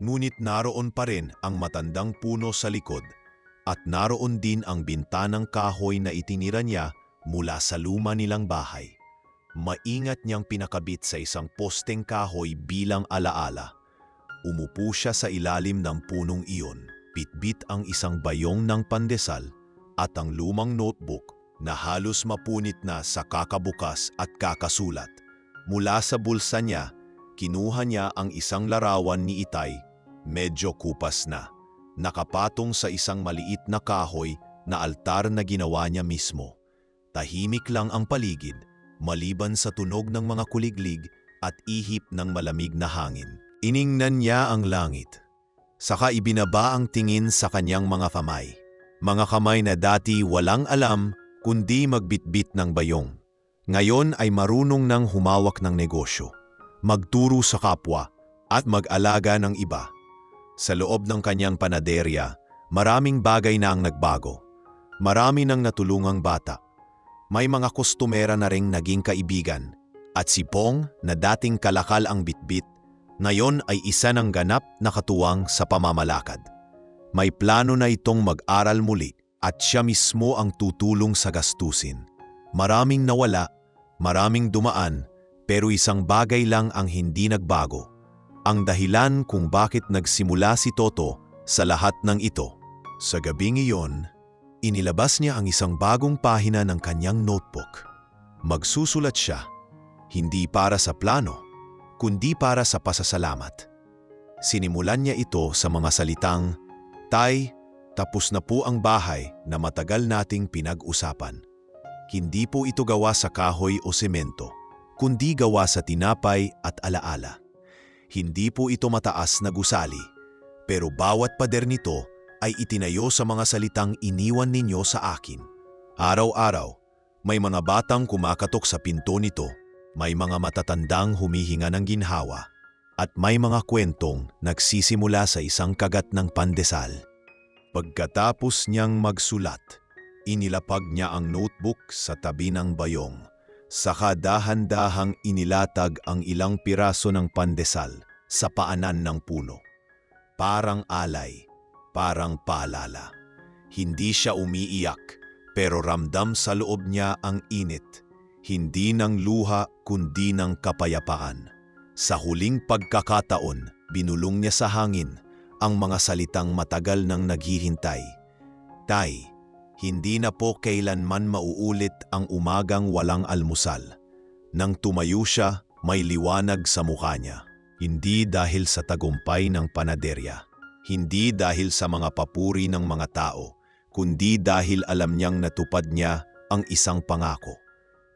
Ngunit naroon pa rin ang matandang puno sa likod at naroon din ang bintanang kahoy na itinira niya mula sa luma nilang bahay. Maingat niyang pinakabit sa isang posteng kahoy bilang alaala. Umupo siya sa ilalim ng punong iyon. Bitbit ang isang bayong ng pandesal at ang lumang notebook na halos mapunit na sa kakabukas at kakasulat. Mula sa bulsa niya, kinuha niya ang isang larawan ni Itay, medyo kupas na, nakapatong sa isang maliit na kahoy na altar na ginawa niya mismo. Tahimik lang ang paligid, maliban sa tunog ng mga kuliglig at ihip ng malamig na hangin. Iningnan niya ang langit. Saka ibinaba ang tingin sa kanyang mga kamay. Mga kamay na dati walang alam kundi magbitbit ng bayong. Ngayon ay marunong nang humawak ng negosyo, magturo sa kapwa at mag-alaga ng iba. Sa loob ng kanyang panaderya, maraming bagay na ang nagbago. Marami nang natulungang bata. May mga kustumera na ring naging kaibigan. At si Pong na dating kalakal ang bitbit, ngayon ay isa ng ganap na katuwang sa pamamalakad. May plano na itong mag-aral muli at siya mismo ang tutulong sa gastusin. Maraming nawala, maraming dumaan, pero isang bagay lang ang hindi nagbago. Ang dahilan kung bakit nagsimula si Toto sa lahat ng ito. Sa gabing iyon, inilabas niya ang isang bagong pahina ng kanyang notebook. Magsusulat siya, hindi para sa plano, kundi para sa pasasalamat. Sinimulan niya ito sa mga salitang, "Tay, tapos na po ang bahay na matagal nating pinag-usapan. Hindi po ito gawa sa kahoy o semento, kundi gawa sa tinapay at alaala. Hindi po ito mataas na gusali, pero bawat pader nito ay itinayo sa mga salitang iniwan ninyo sa akin. Araw-araw, may mga batang kumakatok sa pinto nito, may mga matatandang humihinga ng ginhawa, at may mga kwentong nagsisimula sa isang kagat ng pandesal." Pagkatapos niyang magsulat, inilapag niya ang notebook sa tabi ng bayong. Saka dahan-dahang inilatag ang ilang piraso ng pandesal sa paanan ng puno. Parang alay, parang paalala. Hindi siya umiiyak, pero ramdam sa loob niya ang init. Hindi ng luha kundi ng kapayapaan. Sa huling pagkakataon, binulong niya sa hangin ang mga salitang matagal nang naghihintay. "Tay, hindi na po kailanman mauulit ang umagang walang almusal." Nang tumayo siya, may liwanag sa mukha niya. Hindi dahil sa tagumpay ng panaderya, hindi dahil sa mga papuri ng mga tao, kundi dahil alam niyang natupad niya ang isang pangako.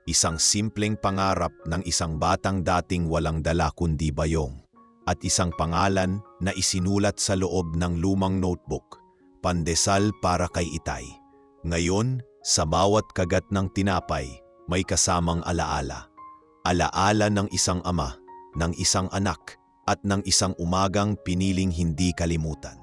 Isang simpleng pangarap ng isang batang dating walang dala kundi bayong. At isang pangalan na isinulat sa loob ng lumang notebook, "Pandesal para kay Itay." Ngayon, sa bawat kagat ng tinapay, may kasamang alaala. Alaala ng isang ama, ng isang anak, at ng isang umagang piniling hindi kalimutan.